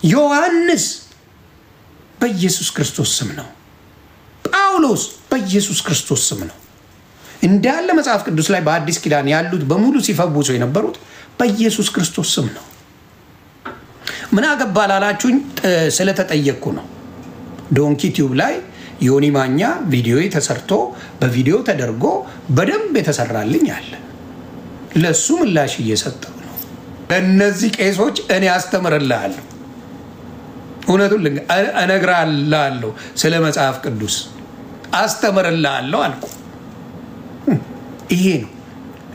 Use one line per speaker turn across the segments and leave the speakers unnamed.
ዮሐንስ በኢየሱስ ክርስቶስ ስም ነው ጳውሎስ በኢየሱስ ክርስቶስ ስም ነው እንዳለ መጽሐፍ ቅዱስ ላይ በአዲስ ኪዳን ያሉት በሙሉ ሲፈውሱ የነበሩት በኢየሱስ ክርስቶስ ስም ነው ምን አገባላላችሁኝ ስለተጠየቅኩ ነው ዶንኪ ቲዩብ ላይ ዮኒ ማኛ ቪዲዮ ተሰርቶ በቪዲዮ ተደርጎ በደንብ የተሰራልኝ አለ ለሱ ምላሽ እየሰጠው ነው ለነዚህ ቄሶች እኔ አስተምርልሃለሁ እውነቱን እነግራለሁ ስለ መጽሐፍ ቅዱስ አስተምርልሃለሁ አልኩ ይሄ ነው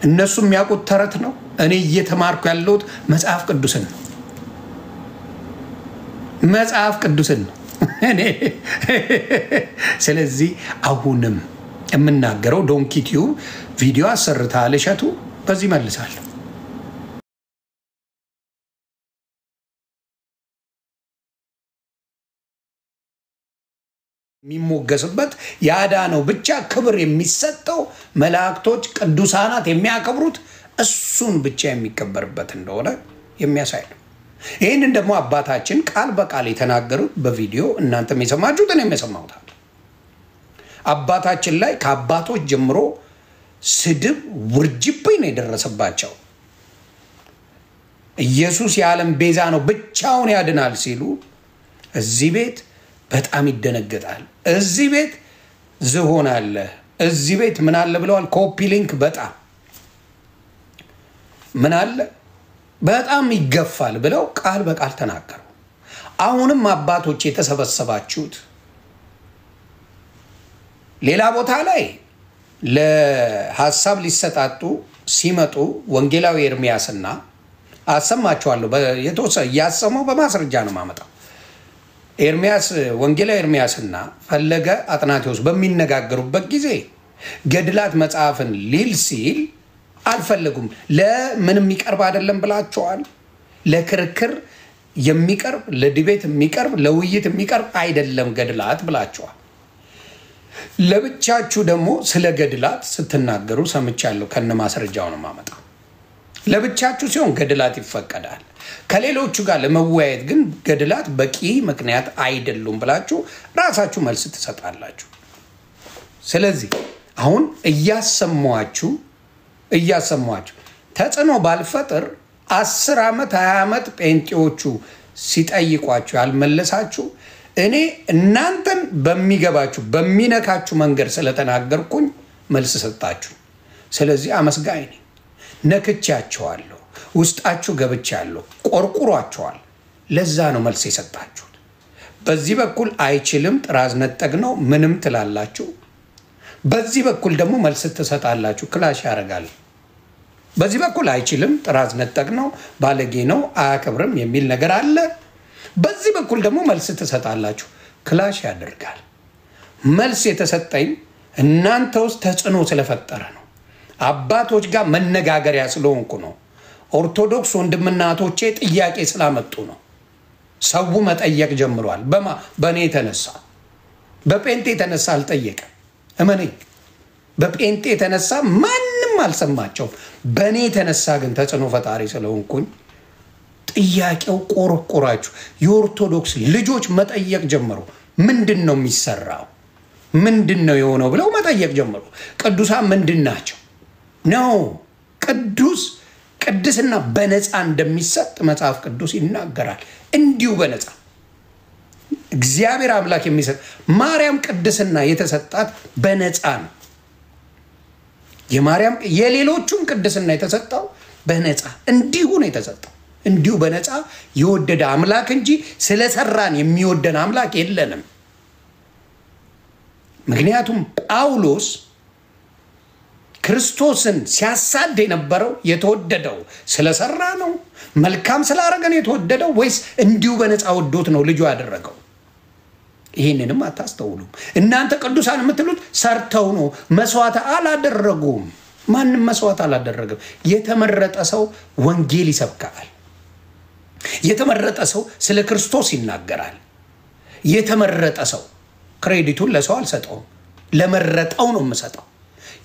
እነሱ የሚያውቁት ተረት ነው እኔ እየተማርኩ ያለሁት መጽሐፍ ቅዱስን ነው መጽሐፍ ቅዱስን ነው እኔ ስለዚህ አሁንም የምናገረው ዶንኪ ቲዩብ ቪዲዮ አሰርታል እሸቱ በዚህ መልሳለሁ የሚሞገስበት ያዳነው ብቻ ክብር የሚሰጠው መላእክቶች ቅዱሳናት የሚያከብሩት እሱን ብቻ የሚከበርበት እንደሆነ የሚያሳይ ነው ይሄንን ደግሞ አባታችን ቃል በቃል የተናገሩት በቪዲዮ እናንተም የሰማችሁት እኔም የሰማሁት አባታችን ላይ ከአባቶች ጀምሮ ስድብ ውርጅብኝ ነው የደረሰባቸው ኢየሱስ የዓለም ቤዛ ነው ብቻውን ያድናል ሲሉ እዚህ ቤት በጣም ይደነገጣል እዚህ ቤት ዝሆን አለ እዚህ ቤት ምን አለ ብለዋል ኮፒ ሊንክ በጣም ምን አለ በጣም ይገፋል ብለው ቃል በቃል ተናገሩ አሁንም አባቶች የተሰበሰባችሁት ሌላ ቦታ ላይ ለሐሳብ ሊሰጣጡ ሲመጡ ወንጌላዊ ኤርሚያስና አሰማቸዋለሁ የተወሰነ ያሰማው በማስረጃ ነው ማመጣው ኤርሚያስ ወንጌላዊ ኤርሚያስና ፈለገ አጥናቴዎስ በሚነጋገሩበት ጊዜ ገድላት መጽሐፍን ሊል ሲል አልፈልጉም ለምን የሚቀርብ አይደለም ብላችኋል ለክርክር የሚቀርብ ለዲቤት የሚቀርብ ለውይይት የሚቀርብ አይደለም ገድላት ብላችኋል ለብቻችሁ ደግሞ ስለ ገድላት ስትናገሩ ሰምቻለሁ ከነ ማስረጃው ነው ማመጣው ለብቻችሁ ሲሆን ገድላት ይፈቀዳል ከሌሎቹ ጋር ለመወያየት ግን ገድላት በቂ ምክንያት አይደሉም ብላችሁ ራሳችሁ መልስ ትሰጣላችሁ ስለዚህ አሁን እያሰማችሁ ተጽዕኖ ባልፈጥር 10 ዓመት 20 ዓመት ጴንጤዎቹ ሲጠይቋችሁ ያልመለሳችሁ እኔ እናንተን በሚገባችሁ በሚነካችሁ መንገድ ስለተናገርኩኝ መልስ ሰጣችሁ ስለዚህ አመስጋኝ ነኝ ነክቻችኋለሁ ውስጣችሁ ገብቻለሁ ቆርቁሯችኋል ለዛ ነው መልስ የሰጣችሁት በዚህ በኩል አይችልም ጥራዝ ነጠቅ ነው ምንም ትላላችሁ በዚህ በኩል ደግሞ መልስ ትሰጣላችሁ ክላሽ ያረጋል በዚህ በኩል አይችልም ጥራዝ ነጠቅ ነው ባለጌ ነው አያከብርም የሚል ነገር አለ በዚህ በኩል ደግሞ መልስ ትሰጣላችሁ ክላሽ ያደርጋል መልስ የተሰጠኝ እናንተ ውስጥ ተጽዕኖ ስለፈጠረ ነው አባቶች ጋር መነጋገሪያ ስለሆንኩ ነው ኦርቶዶክስ ወንድምናቶቼ ጥያቄ ስላመጡ ነው ሰው መጠየቅ ጀምሯል በኔ ተነሳ በጴንጤ ተነሳ አልጠየቀም እመኔ በጴንጤ ተነሳ ማንንም አልሰማቸው በኔ ተነሳ ግን ተጽዕኖ ፈጣሪ ስለሆንኩኝ ጥያቄው ቆርቆራችሁ የኦርቶዶክስ ልጆች መጠየቅ ጀምሩ ምንድነው የሚሰራው ምንድነው የሆነው ብለው መጠየቅ ጀምሩ ቅዱሳን ምንድናቸው ነው ቅድስና በነፃ እንደሚሰጥ መጽሐፍ ቅዱስ ይናገራል እንዲሁ በነፃ እግዚአብሔር አምላክ የሚሰጥ ማርያም ቅድስና የተሰጣት በነፃ ነው የማርያም የሌሎቹም ቅድስና የተሰጣው በነፃ እንዲሁ ነው የተሰጣው እንዲሁ በነፃ የወደደ አምላክ እንጂ ስለሰራን የሚወደን አምላክ የለንም ምክንያቱም ጳውሎስ ክርስቶስን ሲያሳድ የነበረው የተወደደው ስለሰራ ነው መልካም ስላረገን የተወደደው ወይስ እንዲሁ በነፃ ወዶት ነው ልጁ ያደረገው ይሄንንም አታስተውሉም እናንተ ቅዱሳን የምትሉት ሰርተው ነው መስዋዕት አላደረጉም ማንንም መስዋዕት አላደረገም የተመረጠ ሰው ወንጌል ይሰብካል የተመረጠ ሰው ስለ ክርስቶስ ይናገራል የተመረጠ ሰው ክሬዲቱን ለሰው አልሰጠውም ለመረጠው ነው የምሰጠው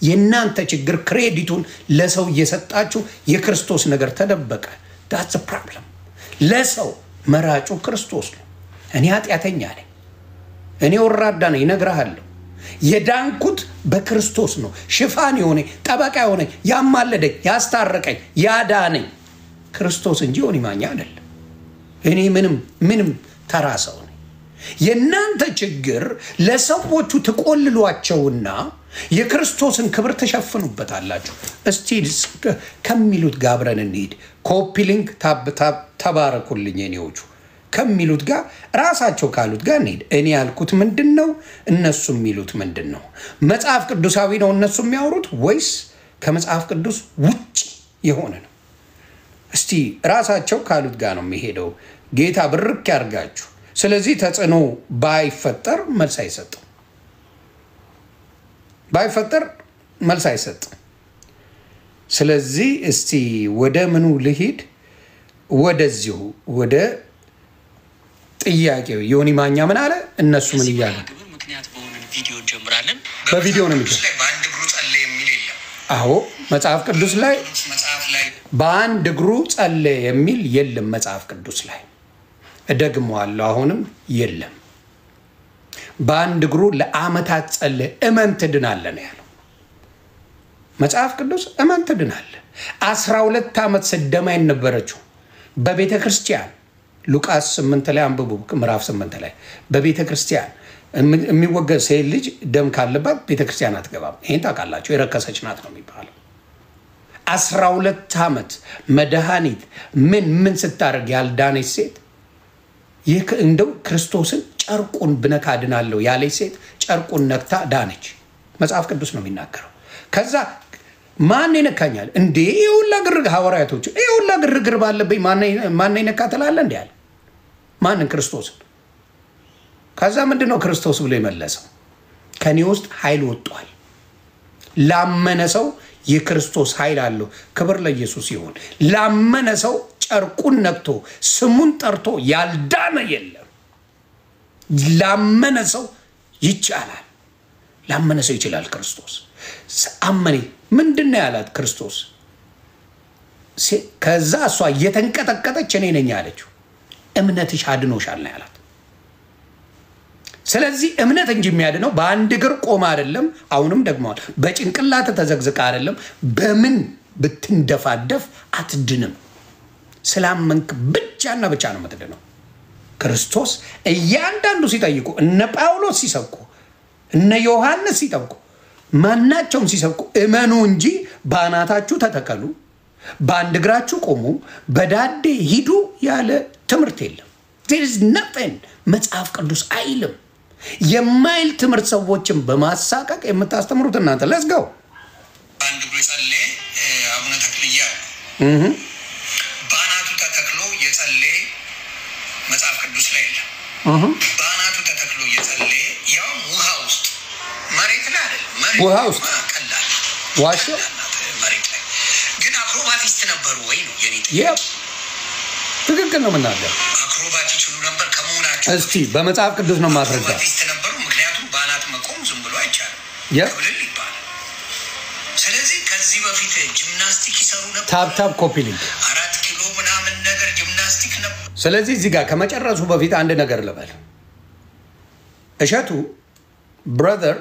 የናንተ ችግር ክሬዲቱን ለሰው እየሰጣችሁ የክርስቶስ ነገር ተደበቀ that's a problem ለሰው መራጩ ክርስቶስ ነው። እኔ ኃጢአተኛ ነኝ፣ እኔ ወራዳ ነኝ፣ እነግርሃለሁ። የዳንኩት በክርስቶስ ነው። ሽፋን የሆነኝ ጠበቃ የሆነኝ ያማለደኝ ያስታረቀኝ ያዳነኝ ክርስቶስ እንጂ ዮኒ ማኛ አይደለም። እኔ ምንም ተራ ሰው ነኝ። የእናንተ ችግር ለሰዎቹ ትቆልሏቸውና የክርስቶስን ክብር ተሸፍኑበታላችሁ። እስቲ ከሚሉት ጋር አብረን እንሂድ። ኮፒ ሊንክ ተባረኩልኝ የኔዎቹ ከሚሉት ጋር ራሳቸው ካሉት ጋር እንሂድ። እኔ ያልኩት ምንድን ነው? እነሱ የሚሉት ምንድን ነው? መጽሐፍ ቅዱሳዊ ነው እነሱ የሚያወሩት ወይስ ከመጽሐፍ ቅዱስ ውጭ የሆነ ነው? እስቲ ራሳቸው ካሉት ጋር ነው የሚሄደው። ጌታ ብርክ ያርጋችሁ። ስለዚህ ተጽዕኖ ባይፈጠር መልስ አይሰጥም። ባይፈጠር መልስ አይሰጥም። ስለዚህ እስቲ ወደ ምኑ ልሂድ? ወደዚሁ ወደ ጥያቄው ዮኒ ማኛ ምን አለ? እነሱ ምን እያሉ
ምክንያት በሆነ ቪዲዮ እንጀምራለን።
በቪዲዮ ነው የሚጀምረው።
በአንድ እግሩ ጸለየ የሚል የለም።
አዎ መጽሐፍ ቅዱስ ላይ በአንድ እግሩ ጸለየ የሚል የለም። መጽሐፍ ቅዱስ ላይ እደግመዋለሁ፣ አሁንም የለም። በአንድ እግሩ ለዓመታት ጸለየ። እመን ትድናለህ ነው ያለው መጽሐፍ ቅዱስ። እመን ትድናለህ። 12 ዓመት ስደማ የነበረችው በቤተ ክርስቲያን ሉቃስ 8 ላይ አንብቡ፣ ምዕራፍ 8 ላይ በቤተ ክርስቲያን የሚወገድ ሴት ልጅ ደም ካለባት ቤተ ክርስቲያን አትገባም። ይሄን ታውቃላችሁ። የረከሰች ናት ነው የሚባለው። 12 ዓመት መድኃኒት ምን ስታደርግ ያልዳነች ሴት እንደው ክርስቶስን ጨርቁን ብነካ ድናለሁ ያለች ሴት ጨርቁን ነክታ ዳነች። መጽሐፍ ቅዱስ ነው የሚናገረው። ከዛ ማን ይነካኛል እንዴ? ይሁላ ግርግር ሐዋርያቶች ይሁላ ግርግር ባለብኝ ማን ይነካ ትላለህ እንዴ አለ። ማንን? ክርስቶስን። ከዛ ምንድነው ክርስቶስ ብሎ የመለሰው? ከኔ ውስጥ ኃይል ወጥቷል። ላመነ ሰው የክርስቶስ ኃይል አለው። ክብር ለኢየሱስ ይሁን። ላመነ ሰው ጨርቁን ነክቶ ስሙን ጠርቶ ያልዳነ የለም። ላመነ ሰው ይቻላል። ላመነ ሰው ይችላል። ክርስቶስ አመኔ ምንድነው ያላት ክርስቶስ? ከዛ እሷ እየተንቀጠቀጠች እኔ ነኝ ያለችው። እምነትሽ አድኖሻል ነው ያላት። ስለዚህ እምነት እንጂ የሚያድነው በአንድ እግር ቆማ አይደለም። አሁንም ደግመዋል። በጭንቅላት ተዘግዝቃ አይደለም። በምን ብትንደፋደፍ አትድንም። ስላመንክ ብቻና ብቻ ነው የምትድነው። ክርስቶስ እያንዳንዱ ሲጠይቁ፣ እነ ጳውሎስ ሲሰብኩ፣ እነ ዮሐንስ ሲጠብቁ፣ ማናቸውም ሲሰብኩ እመኑ እንጂ በአናታችሁ ተተከሉ፣ በአንድ እግራችሁ ቆሙ፣ በዳዴ ሂዱ ያለ ትምህርት የለም። there is nothing መጽሐፍ ቅዱስ አይልም። የማይል ትምህርት ሰዎችን በማሳቀቅ የምታስተምሩት እናንተ ለስገው
በአንድ እግሩ ጸለየ አቡነ ተክልያ በአናቱ ተተክሎ የጸለየ መጽሐፍ ቅዱስ ላይ የለም። በአናቱ ተተክሎ የጸለየ ያው ውሃ ውስጥ መሬት ላይ አይደለም።
ውሃ ውስጥ
ቀላል
ዋሽ
መሬት ላይ ግን አክሮባቲስት ነበሩ ወይ ነው የኔ ጥያቄ።
ትክክል ነው የምናገር።
አክሮባት ይችሉ ነበር ከመሆናቸው።
እስቲ በመጽሐፍ ቅዱስ ነው ማስረዳ።
አክሮባቲስት ነበሩ። ምክንያቱም በአናት መቆም ዝም ብሎ አይቻልም። ክብልል ይባላል። ስለዚህ ከዚህ በፊት ጂምናስቲክ ይሰሩ ነበር።
ታፕ ኮፒ ሊንክ
4 ኪሎ ምናምን ነገር ጂምናስቲክ ነበር።
ስለዚህ እዚህ ጋር ከመጨረሱ በፊት አንድ ነገር ልበል። እሸቱ ብራዘር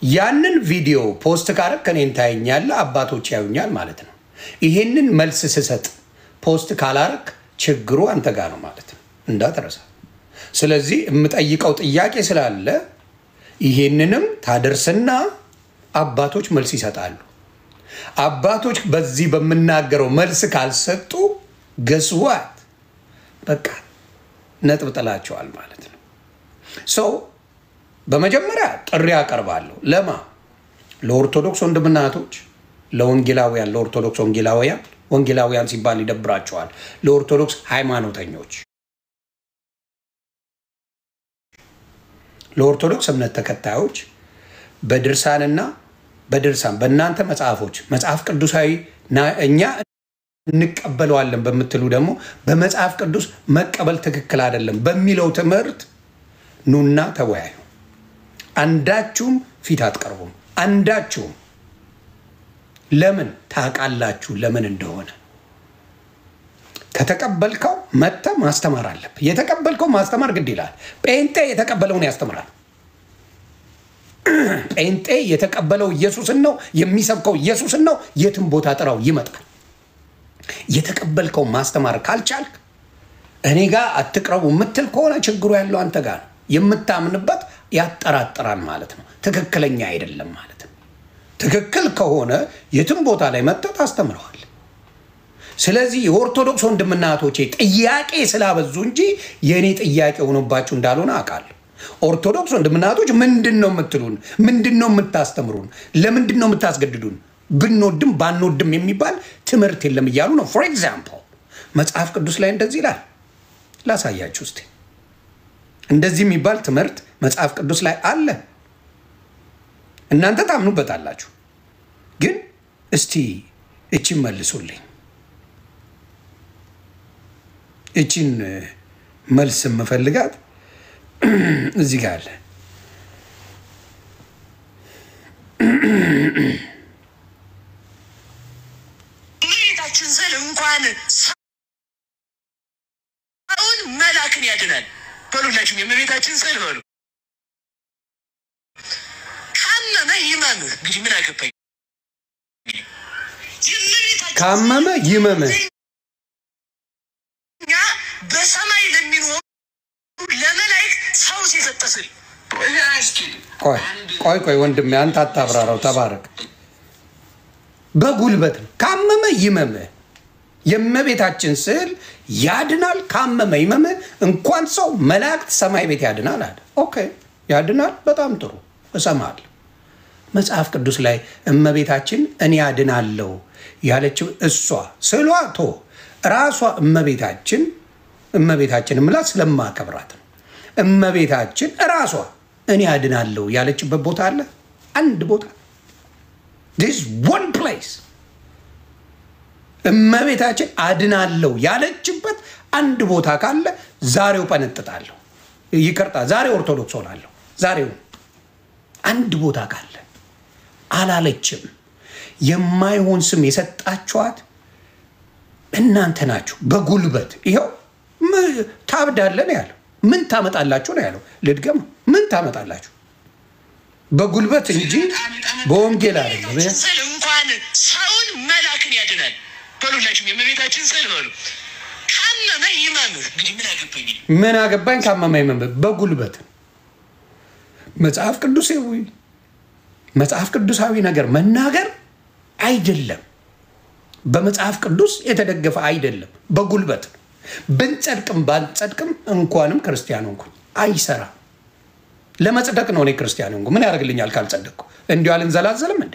ያንን ቪዲዮ ፖስት ካረክ እኔን ታየኛለህ፣ አባቶች ያዩኛል ማለት ነው። ይሄንን መልስ ስሰጥ ፖስት ካላረክ ችግሩ አንተ ጋር ነው ማለት ነው፣ እንዳትረሳ። ስለዚህ የምጠይቀው ጥያቄ ስላለ ይሄንንም ታደርስና አባቶች መልስ ይሰጣሉ። አባቶች በዚህ በመናገረው መልስ ካልሰጡ ገስዋት በቃ ነጥብ ጥላቸዋል ማለት ነው። ሰው በመጀመሪያ ጥሪ ያቀርባለሁ። ለማ ለኦርቶዶክስ ወንድምና እህቶች፣ ለወንጌላውያን፣ ለኦርቶዶክስ ወንጌላውያን ሲባል ይደብራቸዋል። ለኦርቶዶክስ ሃይማኖተኞች፣ ለኦርቶዶክስ እምነት ተከታዮች በድርሳንና በድርሳን በእናንተ መጽሐፎች መጽሐፍ ቅዱሳዊ እኛ እንቀበለዋለን በምትሉ ደግሞ በመጽሐፍ ቅዱስ መቀበል ትክክል አይደለም በሚለው ትምህርት ኑና ተወያዩ። አንዳችሁም ፊት አትቀርቡም። አንዳችሁም ለምን ታውቃላችሁ? ለምን እንደሆነ ከተቀበልከው መተ ማስተማር አለብህ። የተቀበልከው ማስተማር ግድ ይላል። ጴንጤ የተቀበለውን ያስተምራል። ጴንጤ የተቀበለው ኢየሱስን ነው የሚሰብከው፣ ኢየሱስን ነው። የትም ቦታ ጥራው ይመጣል። የተቀበልከው ማስተማር ካልቻልክ እኔ ጋር አትቅረቡ የምትል ከሆነ ችግሩ ያለው አንተ ጋር ነው። የምታምንበት ያጠራጥራል ማለት ነው። ትክክለኛ አይደለም ማለት ነው። ትክክል ከሆነ የትም ቦታ ላይ መጥተህ ታስተምረዋል። ስለዚህ የኦርቶዶክስ ወንድምና እህቶቼ ጥያቄ ስላበዙ እንጂ የእኔ ጥያቄ ሆኖባችሁ እንዳልሆነ አውቃለሁ። ኦርቶዶክስ ወንድምና እህቶች ምንድን ነው የምትሉን? ምንድን ነው የምታስተምሩን? ለምንድን ነው የምታስገድዱን? ብንወድም ባንወድም የሚባል ትምህርት የለም እያሉ ነው። ፎር ኤግዛምፕል መጽሐፍ ቅዱስ ላይ እንደዚህ ይላል። ላሳያችሁ እስቲ። እንደዚህ የሚባል ትምህርት መጽሐፍ ቅዱስ ላይ አለ። እናንተ ታምኑበታላችሁ፣ ግን እስቲ እቺን መልሱልኝ። እቺን መልስ የምፈልጋት እዚህ ጋር አለ።
እመቤታችን ስል እንኳን ሰውን መላክን ያድናል። በሉላችሁም የእመቤታችን ስል በሉ። ካመመ ይመም። እንግዲህ ምን አገባኝ?
ካመመ ይመም።
በሰማይ ለሚኖሩ ለመላእክት ሰው ሲሰጠስል
ቆይ ወንድሜ አንተ አታብራራው። ተባረክ። በጉልበት ነው። ካመመ ይመም። የእመቤታችን ስዕል ያድናል። ካመመ ይመም። እንኳን ሰው መላእክት ሰማይ ቤት ያድናል አለ። ኦኬ ያድናል። በጣም ጥሩ እሰማለሁ። መጽሐፍ ቅዱስ ላይ እመቤታችን እኔ ያድናለሁ ያለችው እሷ ስዕሏ ቶ ራሷ እመቤታችን ምላት ስለማከብራት ነው። እመቤታችን ራሷ እኔ ያድናለሁ ያለችበት ቦታ አለ? አንድ ቦታ። this one place እመቤታችን አድናለሁ ያለችበት አንድ ቦታ ካለ ዛሬው ፈነጥጣለሁ። ይቅርታ ዛሬ ኦርቶዶክስ ሆናለሁ። ዛሬው አንድ ቦታ ካለ አላለችም። የማይሆን ስም የሰጣችኋት እናንተ ናችሁ በጉልበት። ይኸው ታብዳለህ ነው ያለው። ምን ታመጣላችሁ ነው ያለው። ልድገም፣ ምን ታመጣላችሁ? በጉልበት እንጂ በወንጌል አይደለም።
እንኳን ሰውን መላክን ያድናል። በሉላችሁም የእመቤታችን ስዕል በሉ። ካመመ ይመም። እንግዲህ ምን አገባኝ?
ካመመ ይመም። በጉልበት መጽሐፍ ቅዱሳዊ ነገር መናገር አይደለም። በመጽሐፍ ቅዱስ የተደገፈ አይደለም። በጉልበት ብንጸድቅም ባንጸድቅም እንኳንም ክርስቲያን ሆንኩኝ አይሰራም። ለመጽደቅ ነው እኔ ክርስቲያን ሆንኩ። ምን ያደርግልኛል ካልጸደቅኩ? እንዲሁ አልንዘላዘልም እንዴ?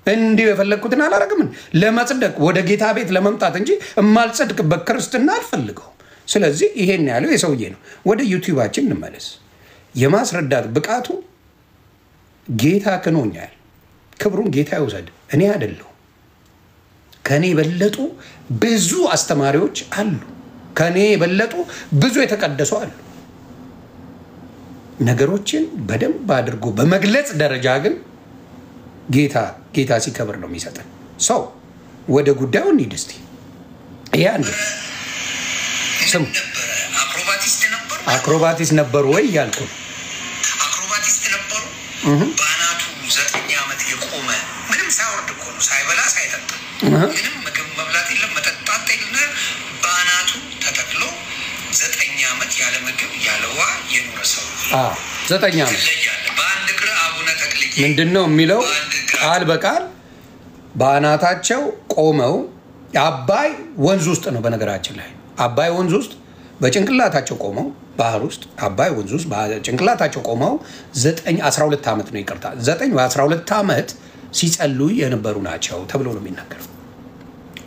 እንዲሁ የፈለግኩትን አላደርግም? ለመጽደቅ ወደ ጌታ ቤት ለመምጣት እንጂ የማልጸድቅበት ክርስትና አልፈልገውም። ስለዚህ ይሄን ያለው የሰውዬ ነው። ወደ ዩቲዩባችን እንመለስ። የማስረዳት ብቃቱ ጌታ ክኖኛል። ክብሩን ጌታ ይውሰድ። እኔ አይደለሁ። ከኔ የበለጡ ብዙ አስተማሪዎች አሉ። ከኔ የበለጡ ብዙ የተቀደሱ አሉ። ነገሮችን በደንብ አድርጎ በመግለጽ ደረጃ ግን ጌታ ሲከብር ነው የሚሰጠን። ሰው ወደ ጉዳዩ እንሂድ እስቲ። ይሄ አንዱ ስም አክሮባቲስት ነበሩ ወይ ያልኩ
አክሮባቲስት ነበሩ። ባናቱ 9 ዓመት የቆመ ምንም ሳይወርድ እኮ ነው፣ ሳይበላ ሳይጠጣ ምንም ምግብ መብላት የለም መጠጣት የለም። ባናቱ ተተክሎ 9 ዓመት ያለ ምግብ ያለ ውሃ የኖረ ሰው
9 ዓመት
በአንድ እግር አቡነ ተክልዬ
ምንድነው የሚለው ቃል በቃል ባናታቸው ቆመው አባይ ወንዝ ውስጥ ነው። በነገራችን ላይ አባይ ወንዝ ውስጥ በጭንቅላታቸው ቆመው ባህር ውስጥ አባይ ወንዝ ውስጥ በጭንቅላታቸው ቆመው 12 ዓመት ነው ይቅርታ 12 ዓመት ሲጸልዩ የነበሩ ናቸው ተብሎ ነው የሚናገረው።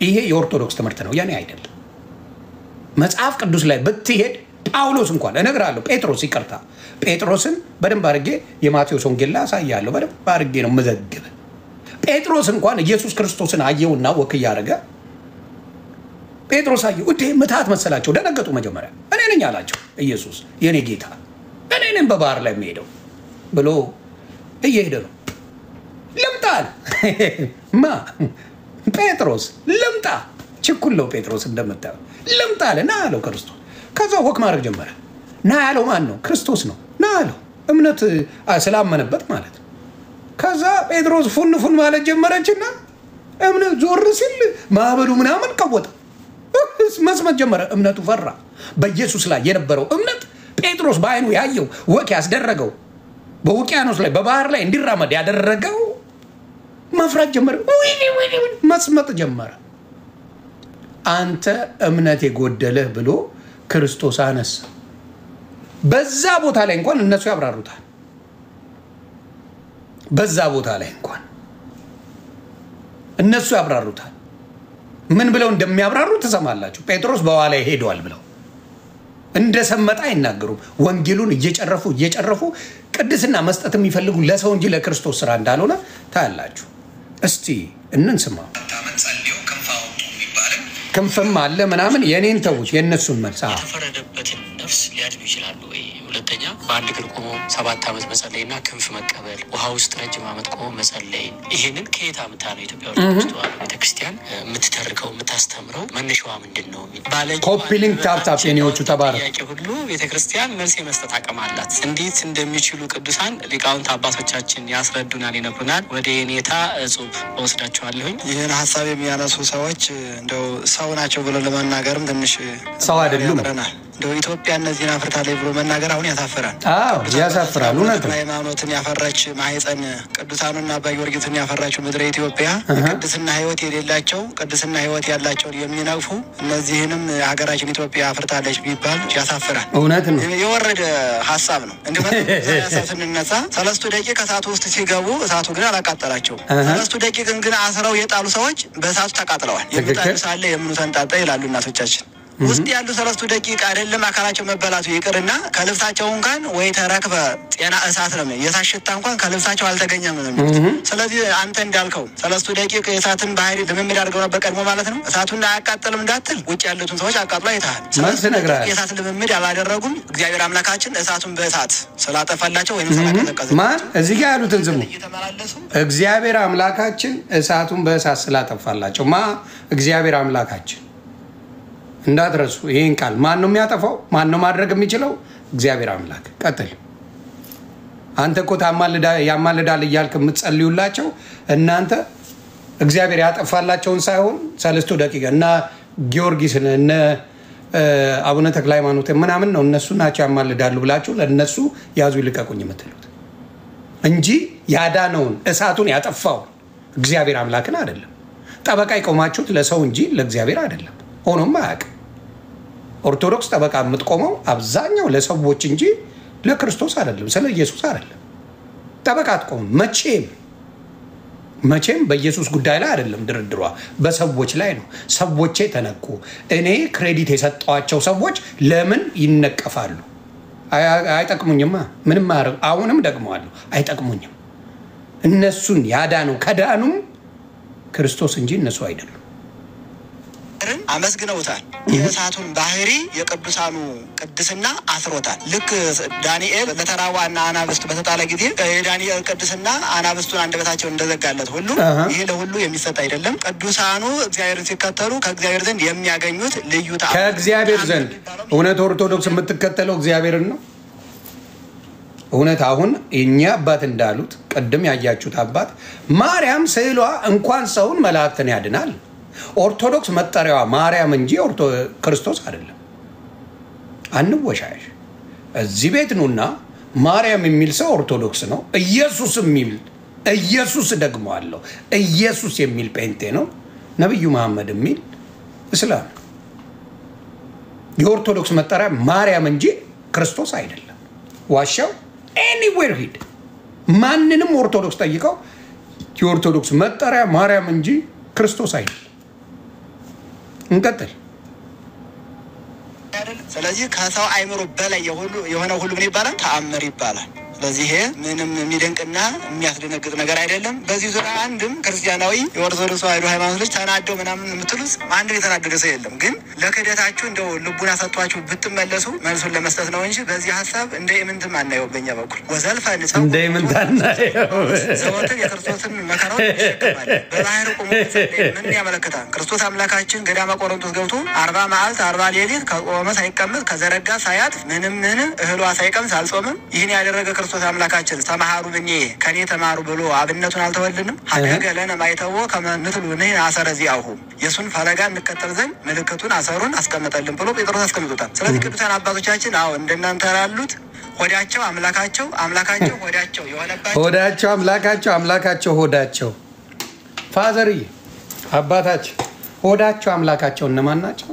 ይሄ የኦርቶዶክስ ትምህርት ነው፣ ያኔ አይደለም። መጽሐፍ ቅዱስ ላይ ብትሄድ ጳውሎስ እንኳን እነግራለሁ። ይቅርታ ጴጥሮስን በደንብ አድርጌ የማቴዎስ ወንጌል ላይ አሳያለሁ። በደንብ አድርጌ ነው መዘግብ። ጴጥሮስ እንኳን ኢየሱስ ክርስቶስን አየውና ወክ እያደረገ ጴጥሮስ አየው። እንዴ ምታት መሰላቸው፣ ደነገጡ። መጀመሪያ እኔ ነኝ አላቸው ኢየሱስ፣ የኔ ጌታ እኔ ነኝ በባህር ላይ የሚሄደው ብሎ እየሄደ ነው። ልምጣ ጴጥሮስ ልምጣ ችኩል ነው ጴጥሮስ እንደምታየው። ልምጣ አለ። ና አለው ክርስቶስ። ከዛ ወክ ማድረግ ጀመረ። ና ያለው ማን ነው? ክርስቶስ ነው። ና አለው። እምነት ስላመነበት ማለት ነው። ከዛ ጴጥሮስ ፉን ፉን ማለት ጀመረችና እምነት ዞር ሲል ማዕበሉ ምናምን ቀወጠ፣ መስመት ጀመረ። እምነቱ ፈራ። በኢየሱስ ላይ የነበረው እምነት ጴጥሮስ በአይኑ ያየው ወክ ያስደረገው በውቅያኖስ ላይ በባህር ላይ እንዲራመድ ያደረገው መፍራት ጀመረ፣ መስመጥ ጀመረ። አንተ እምነት የጎደለህ ብሎ ክርስቶስ አነሳ። በዛ ቦታ ላይ እንኳን እነሱ ያብራሩታል። በዛ ቦታ ላይ እንኳን እነሱ ያብራሩታል። ምን ብለው እንደሚያብራሩ ትሰማላችሁ። ጴጥሮስ በኋላ ሄዷል ብለው እንደሰመጣ አይናገሩም። ወንጌሉን እየጨረፉ ቅድስና መስጠት የሚፈልጉ ለሰው እንጂ ለክርስቶስ ስራ እንዳልሆነ ታያላችሁ። እስቲ እንንስማ። ክንፍም አለ ምናምን የኔን ተውት፣ የእነሱን መልስ።
የተፈረደበትን ነፍስ ሊያድኑ ይችላሉ ወይ? ሁለተኛ በአንድ እግር ቆሞ 7 ዓመት መጸለይና ክንፍ መቀበል፣ ውሃ ውስጥ ረጅም ዓመት ቆሞ መጸለይ፣ ይሄንን ከየት አምታ ነው ኢትዮጵያ ኦርቶዶክስ ተዋሕዶ ቤተክርስቲያን የምትተርከው የምታስተምረው? መነሻዋ ምንድን ነው?
ኮፒሊንግ ታፕታፕ የኔዎቹ ተባረክ
ጥያቄ ሁሉ ቤተክርስቲያን መልስ የመስጠት አቅም አላት። እንዴት እንደሚችሉ ቅዱሳን ሊቃውንት አባቶቻችን ያስረዱናል፣ ይነግሩናል። ወደ የኔታ እጹብ ወስዳቸዋለሁኝ።
ይህን ሀሳብ የሚያነሱ ሰዎች እንደው ሰው ናቸው ብሎ ለመናገርም ትንሽ
ሰው አይደሉም።
እንደው ኢትዮጵያ እነዚህን አፍርታለች ብሎ መናገር አሁን ያሳፍራል።
አዎ ያሳፍራል። እውነት ነው።
ሃይማኖትን ያፈራች ማህፀን ቅዱሳኑና አባ ጊዮርጊስን ያፈራችው ምድረ ኢትዮጵያ ቅድስና ሕይወት የሌላቸው ቅድስና ሕይወት ያላቸውን የሚነግፉ እነዚህንም ሀገራችን ኢትዮጵያ አፍርታለች ቢባል ያሳፍራል።
እውነት ነው።
የወረደ ሀሳብ ነው። እንደማለት ስንነሳ 3 ደቂቃ እሳቱ ውስጥ ሲገቡ እሳቱ ግን አላቃጠላቸው። 3 ደቂቃ ግን አስረው የጣሉ ሰዎች በእሳቱ ተቃጥለዋል። የምጣዱ ሳለ የምኑ ተንጣጣ ይላሉ እናቶቻችን። ውስጥ ያሉ 3 ደቂቃ አይደለም አካላቸው መበላቱ ይቅርና ከልብሳቸው እንኳን ወይ ተረክበ ጤና እሳት ነው የታሽታ እንኳን ከልብሳቸው አልተገኘም ነው። ስለዚህ አንተ እንዳልከው 3 ደቂቃ የእሳትን ባህሪ ልምምድ አድርገው ነበር ቀድሞ ማለት ነው። እሳቱን አያቃጥልም እንዳትል ውጭ ያሉትን ሰዎች አቃጥሎ አይተሃል። የእሳት ልምምድ አላደረጉም። እግዚአብሔር አምላካችን እሳቱን በእሳት ስላጠፋላቸው ወይም ስላቀዘቀዘ
ማን እዚህ ጋር ያሉትን ዝሙ እግዚአብሔር አምላካችን እሳቱን በእሳት ስላጠፋላቸው እግዚአብሔር አምላካችን እንዳትረሱ ይሄን ቃል። ማን ነው የሚያጠፋው? ማን ነው ማድረግ የሚችለው? እግዚአብሔር አምላክ። ቀጥል። አንተ እኮ ያማልዳል እያልክ የምትጸልዩላቸው እናንተ እግዚአብሔር ያጠፋላቸውን ሳይሆን 3 ደቂቃ እና ጊዮርጊስን እነ አቡነ ተክለ ሃይማኖት ምናምን ነው እነሱ ናቸው ያማልዳሉ ብላችሁ ለነሱ ያዙ ይልቀቁኝ የምትሉት እንጂ ያዳነውን እሳቱን ያጠፋው እግዚአብሔር አምላክን አይደለም። ጠበቃ ይቆማችሁት ለሰው እንጂ ለእግዚአብሔር አይደለም። ሆኖም አያውቅም። ኦርቶዶክስ ጠበቃ የምትቆመው አብዛኛው ለሰዎች እንጂ ለክርስቶስ አይደለም፣ ስለ ኢየሱስ አይደለም። ጠበቃ አትቆምም መቼም በኢየሱስ ጉዳይ ላይ አይደለም ድርድሯ፣ በሰዎች ላይ ነው። ሰዎቼ ተነኩ። እኔ ክሬዲት የሰጠዋቸው ሰዎች ለምን ይነቀፋሉ? አይጠቅሙኝማ። ምንም ማረግ አሁንም ደግመዋለሁ፣ አይጠቅሙኝም። እነሱን ያዳኑ ከዳኑም ክርስቶስ እንጂ እነሱ አይደሉም።
አመስግነውታል። የእሳቱን ባህሪ የቅዱሳኑ ቅድስና አስሮታል። ልክ ዳንኤል ለተራዋና አናብስት በተጣለ ጊዜ የዳንኤል ቅድስና አናብስቱን አንደበታቸውን እንደዘጋለት ሁሉ ይሄ ለሁሉ የሚሰጥ አይደለም። ቅዱሳኑ እግዚአብሔርን ሲከተሉ ከእግዚአብሔር ዘንድ የሚያገኙት ልዩ ታ
ከእግዚአብሔር ዘንድ እውነት ኦርቶዶክስ የምትከተለው እግዚአብሔርን ነው። እውነት አሁን እኛ አባት እንዳሉት ቅድም ያያችሁት አባት ማርያም ስዕሏ እንኳን ሰውን መላእክትን ያድናል። ኦርቶዶክስ መጠሪያዋ ማርያም እንጂ ክርስቶስ አይደለም። አንወሻሽ። እዚህ ቤት ነውና ማርያም የሚል ሰው ኦርቶዶክስ ነው። ኢየሱስ የሚል ኢየሱስ ደግሞ አለው ኢየሱስ የሚል ጴንጤ ነው። ነብዩ መሐመድ የሚል እስላም። የኦርቶዶክስ መጠሪያ ማርያም እንጂ ክርስቶስ አይደለም። ዋሻው ኤኒዌር ሂድ ማንንም ኦርቶዶክስ ጠይቀው የኦርቶዶክስ መጠሪያ ማርያም እንጂ ክርስቶስ አይደለም። እንቀጥል።
ስለዚህ ከሰው አይምሮ በላይ የሆነ ሁሉ ምን ይባላል? ተአምር ይባላል። ለዚህ ምንም የሚደንቅና የሚያስደነግጥ ነገር አይደለም። በዚህ ዙሪያ አንድም ክርስቲያናዊ የኦርቶዶክስ ተዋሕዶ ሃይማኖት ልጅ ተናደው ምናምን የምትሉት አንድም የተናደደ ሰው የለም። ግን ለክደታችሁ እንደው ልቡና ሰጥቷችሁ ብትመለሱ መልሱን ለመስጠት ነው እንጂ በዚህ ሀሳብ እንደ ኢምንትም አናየው። በእኛ በኩል ወዘልፈ ንጸው
እንደ ኢምንት አናየው።
ዘወትር የክርስቶስን መከራውን ይሸከማል። በባህር ቆሞ ምን ያመለክታል? ክርስቶስ አምላካችን ገዳመ ቆሮንቶስ ገብቶ 40 መዓልት 40 ሌሊት ከቆመ ሳይቀመጥ ከዘረጋ ሳያት ምንም እህሏ ሳይቀምስ አልጾምም። ይህን ያደረገ ክርስቶስ አምላካችን ተማሃሩ ብኔ ከኔ ተማሩ ብሎ አብነቱን አልተወልንም። ሀደገ ለነ ማይተዎ ከመንትሉ ነህ አሰረዚያሁ የሱን ፈለጋ እንከተል ዘንድ ምልክቱን አሰሩን አስቀምጠልን ብሎ ጴጥሮስ አስቀምጦታል። ስለዚህ ቅዱሳን አባቶቻችን አዎ እንደናንተ ያሉት ሆዳቸው አምላካቸው አምላካቸው ሆዳቸው የሆነባቸው
ሆዳቸው አምላካቸው አምላካቸው ሆዳቸው ፋዘሪ አባታችን ሆዳቸው አምላካቸው እነማን ናቸው?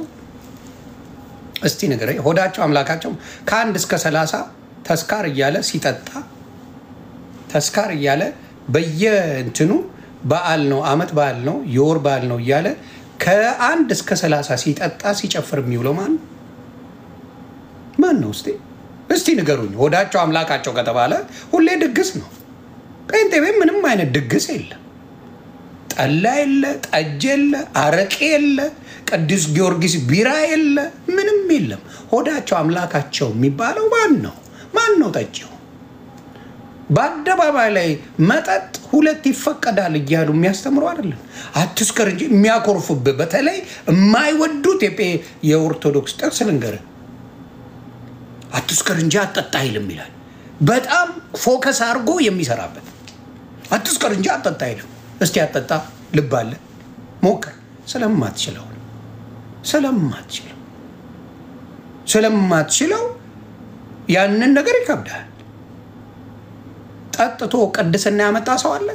እስቲ ንገረኝ። ሆዳቸው አምላካቸው ከ1 እስከ 30 ተስካር እያለ ሲጠጣ ተስካር እያለ በየእንትኑ በዓል ነው፣ አመት በዓል ነው፣ የወር በዓል ነው እያለ ከ1 እስከ 30 ሲጠጣ ሲጨፍር የሚውለው ማን ነው? እስቲ ንገሩኝ። ሆዳቸው አምላካቸው ከተባለ ሁሌ ድግስ ነው። ጴንጤ ቤት ምንም አይነት ድግስ የለም። ጠላ የለ፣ ጠጅ የለ፣ አረቄ የለ፣ ቅዱስ ጊዮርጊስ ቢራ የለ፣ ምንም የለም። ሆዳቸው አምላካቸው የሚባለው ማን ነው ጠጪው? በአደባባይ ላይ መጠጥ 2 ይፈቀዳል እያሉ የሚያስተምሩ አይደለም። አትስከር እንጂ የሚያኮርፉብህ በተለይ የማይወዱት የኦርቶዶክስ ጥቅስ ልንገርህ፣ አትስከር እንጂ አትጠጣ አይልም ይላል። በጣም ፎከስ አድርጎ የሚሰራበት አትስከር እንጂ አትጠጣ አይልም። እስቲ አትጠጣ ልብ አለ ሞክር። ስለማትችለው ያንን ነገር ይከብዳል። ጠጥቶ ቅድስና ያመጣ ሰው አለ?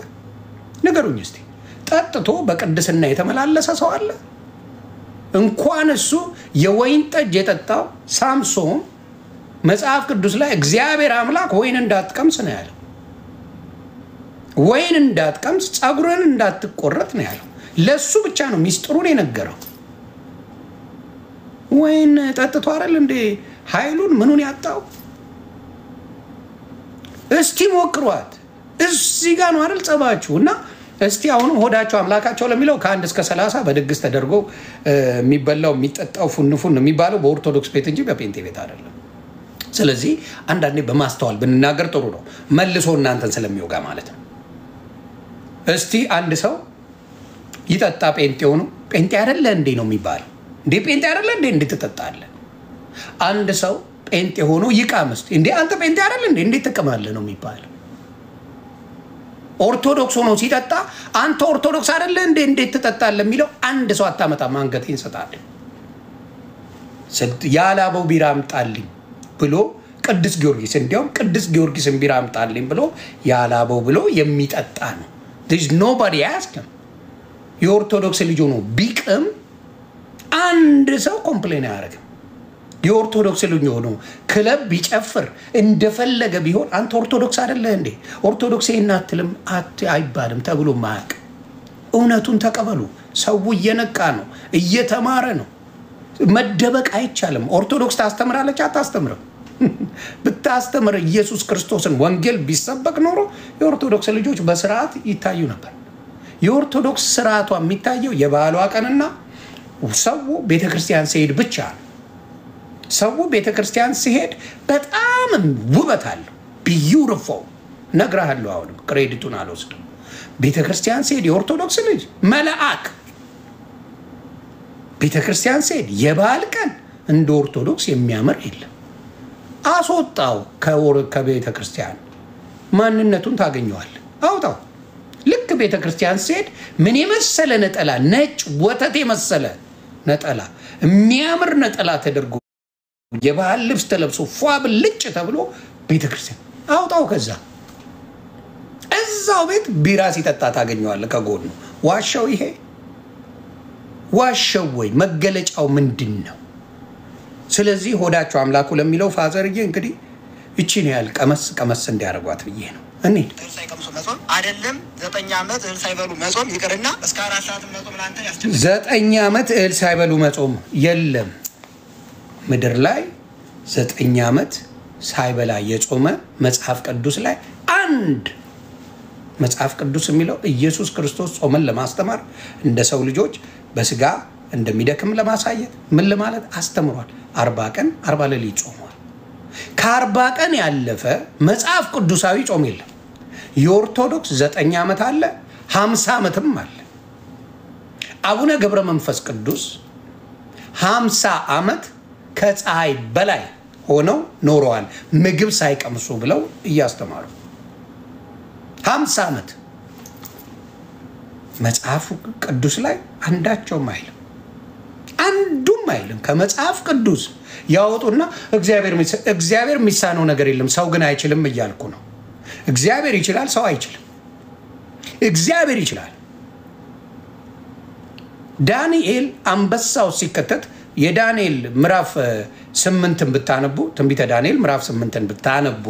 ንገሩኝ እስቲ። ጠጥቶ በቅድስና የተመላለሰ ሰው አለ? እንኳን እሱ የወይን ጠጅ የጠጣው ሳምሶን መጽሐፍ ቅዱስ ላይ እግዚአብሔር አምላክ ወይን እንዳትቀምስ ነው ያለው። ወይን እንዳትቀምስ ጸጉርን እንዳትቆረጥ ነው ያለው። ለሱ ብቻ ነው ሚስጥሩን የነገረው። ወይን ጠጥቶ አይደል እንዴ ኃይሉን ምኑን ያጣው? እስቲ ሞክሯት። እዚህ ጋር ነው አይደል ጸባችሁ? እና እስቲ አሁንም ሆዳቸው አምላካቸው ለሚለው ከ1 እስከ 30 በድግስ ተደርጎ የሚበላው የሚጠጣው ፉን የሚባለው በኦርቶዶክስ ቤት እንጂ በጴንጤ ቤት አይደለም። ስለዚህ አንዳንዴ በማስተዋል ብንናገር ጥሩ ነው፣ መልሶ እናንተን ስለሚወጋ ማለት ነው። እስቲ አንድ ሰው ይጠጣ ጴንጤው ነው ጴንጤ አይደለ እንዴ ነው የሚባለው? እንዴ ጴንጤ አይደለ እንዴ እንድትጠጣለህ? አንድ ሰው ጴንጤ ሆኖ ይቃምስ እንዴ አንተ ጴንጤ አይደለ እንዴ እንዴት ትቀማለህ ነው የሚባለው? ኦርቶዶክስ ሆኖ ሲጠጣ አንተ ኦርቶዶክስ አይደለ እንዴ እንዴት ትጠጣለህ የሚለው አንድ ሰው አታመጣም። አንገቴን ሰጣለህ ያላበው ቢራ አምጣልኝ ብሎ ቅዱስ ጊዮርጊስ እንዲያውም ቅዱስ ጊዮርጊስን ቢራ አምጣልኝ ብሎ ያላበው ብሎ የሚጠጣ ነው። there's nobody asked him። የኦርቶዶክስ ልጅ ሆኖ ቢቅም አንድ ሰው ኮምፕሌን አያደርግም። የኦርቶዶክስ ልጅ ሆኖ ክለብ ቢጨፍር እንደፈለገ ቢሆን አንተ ኦርቶዶክስ አይደለ እንዴ ኦርቶዶክስ ይናትልም አይባልም ተብሎ ማያቅ። እውነቱን ተቀበሉ። ሰው እየነቃ ነው፣ እየተማረ ነው። መደበቅ አይቻልም። ኦርቶዶክስ ታስተምራለች አታስተምርም? ብታስተምር ኢየሱስ ክርስቶስን ወንጌል ቢሰበክ ኖሮ የኦርቶዶክስ ልጆች በስርዓት ይታዩ ነበር። የኦርቶዶክስ ስርዓቷ የሚታየው የበዓሏ ቀንና ሰው ቤተክርስቲያን ሲሄድ ብቻ ነው። ሰው ቤተክርስቲያን ሲሄድ በጣም ውበት አለው። ቢዩቲፉል ነግራለሁ። አሁንም ክሬዲቱን አልወስድም። ቤተክርስቲያን ሲሄድ የኦርቶዶክስ ልጅ መልአክ ቤተክርስቲያን ሲሄድ የበዓል ቀን እንደ ኦርቶዶክስ የሚያምር የለም። አስወጣው ከቤተክርስቲያን ማንነቱን ታገኘዋል። አውጣው። ልክ ቤተክርስቲያን ሲሄድ ምን የመሰለ ነጠላ ነጭ ወተት የመሰለ ነጠላ የሚያምር ነጠላ ተደርጎ የባህል ልብስ ተለብሶ ፏብ ልጭ ተብሎ ቤተክርስቲያን አውጣው። ከዛ እዛው ቤት ቢራ ሲጠጣ ታገኘዋለህ ከጎኑ። ዋሻው ይሄ ዋሻው ወይ መገለጫው ምንድነው? ስለዚህ ሆዳቸው አምላኩ ለሚለው ፋዘርዬ እንግዲህ እቺን ያህል ቀመስ እንዲያደርጓት ብዬ ነው። እኔ
ሳይቀምሱ መጾም አይደለም 9 ዓመት እህል ሳይበሉ መጾም ይቅርና እስከ 4 ሰዓት መጾም ላንተ ያስችላል።
9 ዓመት እህል ሳይበሉ መጾም የለም ምድር ላይ 9 ዓመት ሳይበላ የጾመ መጽሐፍ ቅዱስ ላይ አንድ መጽሐፍ ቅዱስ የሚለው ኢየሱስ ክርስቶስ ጾመን ለማስተማር እንደ ሰው ልጆች በስጋ እንደሚደክም ለማሳየት ምን ለማለት አስተምሯል። 40 ቀን 40 ሌሊት ጾሟል። ከ40 ቀን ያለፈ መጽሐፍ ቅዱሳዊ ጾም የለም። የኦርቶዶክስ 9 ዓመት አለ፣ 50 ዓመትም አለ። አቡነ ገብረ መንፈስ ቅዱስ 50 ዓመት ከፀሐይ በላይ ሆነው ኖረዋል፣ ምግብ ሳይቀምሱ ብለው እያስተማሩ 50 ዓመት መጽሐፍ ቅዱስ ላይ አንዳቸውም አይልም፣ አንዱም አይልም። ከመጽሐፍ ቅዱስ ያወጡና እግዚአብሔር የሚሳነው ነገር የለም ሰው ግን አይችልም እያልኩ ነው። እግዚአብሔር ይችላል፣ ሰው አይችልም። እግዚአብሔር ይችላል። ዳንኤል አንበሳው ሲከተት የዳንኤል ምዕራፍ 8ን ብታነቡ ትንቢተ ዳንኤል ምዕራፍ 8ን ብታነቡ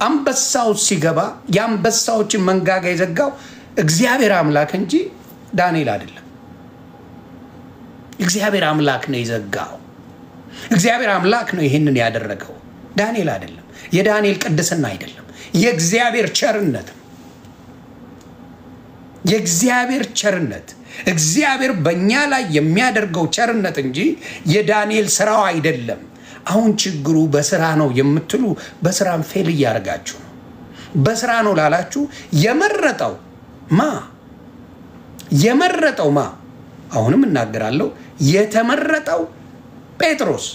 አንበሳው ሲገባ የአንበሳዎችን መንጋጋ የዘጋው እግዚአብሔር አምላክ እንጂ ዳንኤል አይደለም። እግዚአብሔር አምላክ ነው የዘጋው። እግዚአብሔር አምላክ ነው ይሄንን ያደረገው፣ ዳንኤል አይደለም። የዳንኤል ቅድስና አይደለም፣ የእግዚአብሔር ቸርነት ነው። የእግዚአብሔር ቸርነት እግዚአብሔር በእኛ ላይ የሚያደርገው ቸርነት እንጂ የዳንኤል ስራው አይደለም። አሁን ችግሩ በስራ ነው የምትሉ በስራም ፌል እያደረጋችሁ ነው። በስራ ነው ላላችሁ የመረጠው ማ አሁንም እናገራለሁ፣ የተመረጠው ጴጥሮስ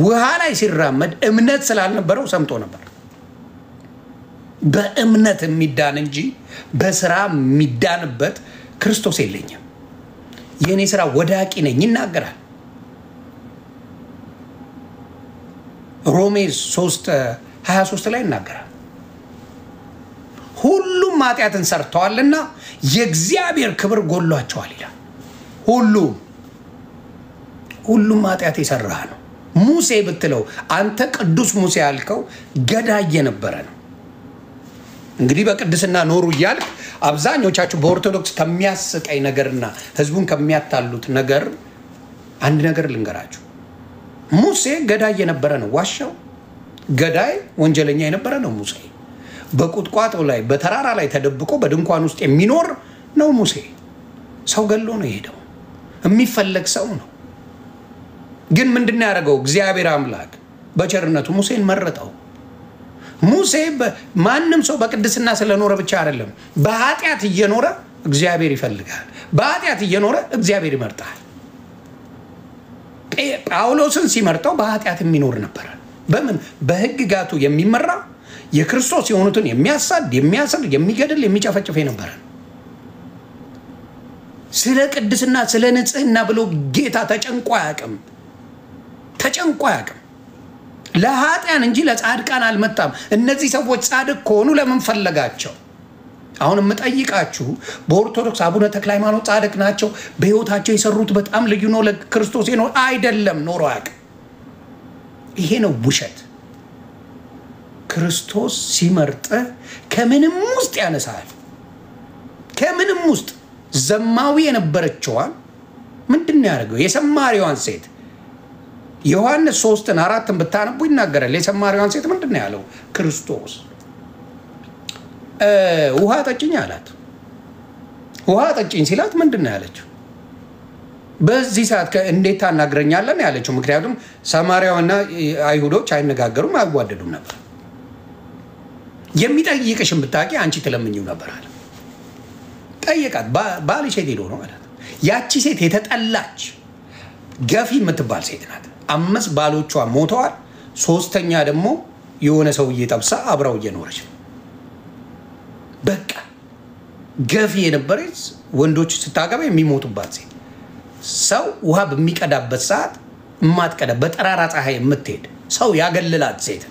ውሃ ላይ ሲራመድ እምነት ስላልነበረው ሰምጦ ነበር። በእምነት የሚዳን እንጂ በስራ የሚዳንበት ክርስቶስ የለኝም፣ የኔ ስራ ወዳቂ ነኝ ይናገራል። ሮሜ 3:23 ላይ ይናገራል። ሁሉም ኃጢአትን ሰርተዋልና የእግዚአብሔር ክብር ጎሏቸዋል ይላል። ሁሉም ኃጢአት የሰራ ነው። ሙሴ ብትለው አንተ ቅዱስ ሙሴ ያልከው ገዳይ የነበረ ነው። እንግዲህ በቅድስና ኖሩ እያልክ አብዛኞቻችሁ በኦርቶዶክስ ከሚያስቀይ ነገርና ህዝቡን ከሚያታሉት ነገር አንድ ነገር ልንገራችሁ። ሙሴ ገዳይ የነበረ ነው። ዋሻው ገዳይ ወንጀለኛ የነበረ ነው ሙሴ። በቁጥቋጦ ላይ በተራራ ላይ ተደብቆ በድንኳን ውስጥ የሚኖር ነው ሙሴ። ሰው ገሎ ነው የሄደው፣ የሚፈለግ ሰው ነው። ግን ምንድነው ያደረገው? እግዚአብሔር አምላክ በቸርነቱ ሙሴን መረጠው። ሙሴ ማንም ሰው በቅድስና ስለኖረ ብቻ አይደለም፣ በኃጢአት እየኖረ እግዚአብሔር ይፈልጋል። በኃጢአት እየኖረ እግዚአብሔር ይመርጣል። ጳውሎስን ሲመርጠው በኃጢአት የሚኖር ነበር። በምን? በህግጋቱ የሚመራ የክርስቶስ የሆኑትን የሚያሳድ የሚያስር የሚገድል የሚጨፈጭፍ ነበር። ስለ ቅድስና ስለ ንጽህና ብሎ ጌታ ተጨንቆ አያውቅም። ለኃጢያን እንጂ ለጻድቃን አልመጣም። እነዚህ ሰዎች ጻድቅ ከሆኑ ለምን ፈለጋቸው? አሁን የምጠይቃችሁ በኦርቶዶክስ አቡነ ተክለ ሃይማኖት ጻድቅ ናቸው፣ በህይወታቸው የሰሩት በጣም ልዩ ነው፣ ለክርስቶስ ነው አይደለም፣ ኖሮ አያውቅም። ይሄ ነው ውሸት። ክርስቶስ ሲመርጥ ከምንም ውስጥ ያነሳል። ከምንም ውስጥ ዘማዊ የነበረችዋን ምንድነው ያደርገው? የሰማሪዋን ሴት ዮሐንስ 3:4 ብታነቡ ይናገራል። የሰማሪዋን ሴት ምንድነው ያለው? ክርስቶስ ውሃ ጠጭኝ አላት። ውሃ ጠጭኝ ሲላት ምንድነው ያለችው? በዚህ ሰዓት እንዴት ታናግረኛለህ ያለችው። ምክንያቱም ሰማሪያውና አይሁዶች አይነጋገሩም፣ አይዋደዱም ነበር። የሚጠይቅሽን ብታቂ አንቺ ትለምኚው ነበር አለ። ጠየቃት። ባልሽ ሄዶ ነው ማለት። ያቺ ሴት የተጠላች ገፊ የምትባል ሴት ናት። 5 ባሎቿ ሞተዋል። 3ኛ ደግሞ የሆነ ሰውዬ ጠብሳ አብራው እየኖረች ነው። በቃ ገፊ የነበረች ወንዶች ስታገባ የሚሞቱባት ሴት፣ ሰው ውሃ በሚቀዳበት ሰዓት የማትቀዳ በጠራራ ፀሐይ የምትሄድ ሰው ያገለላት ሴት፣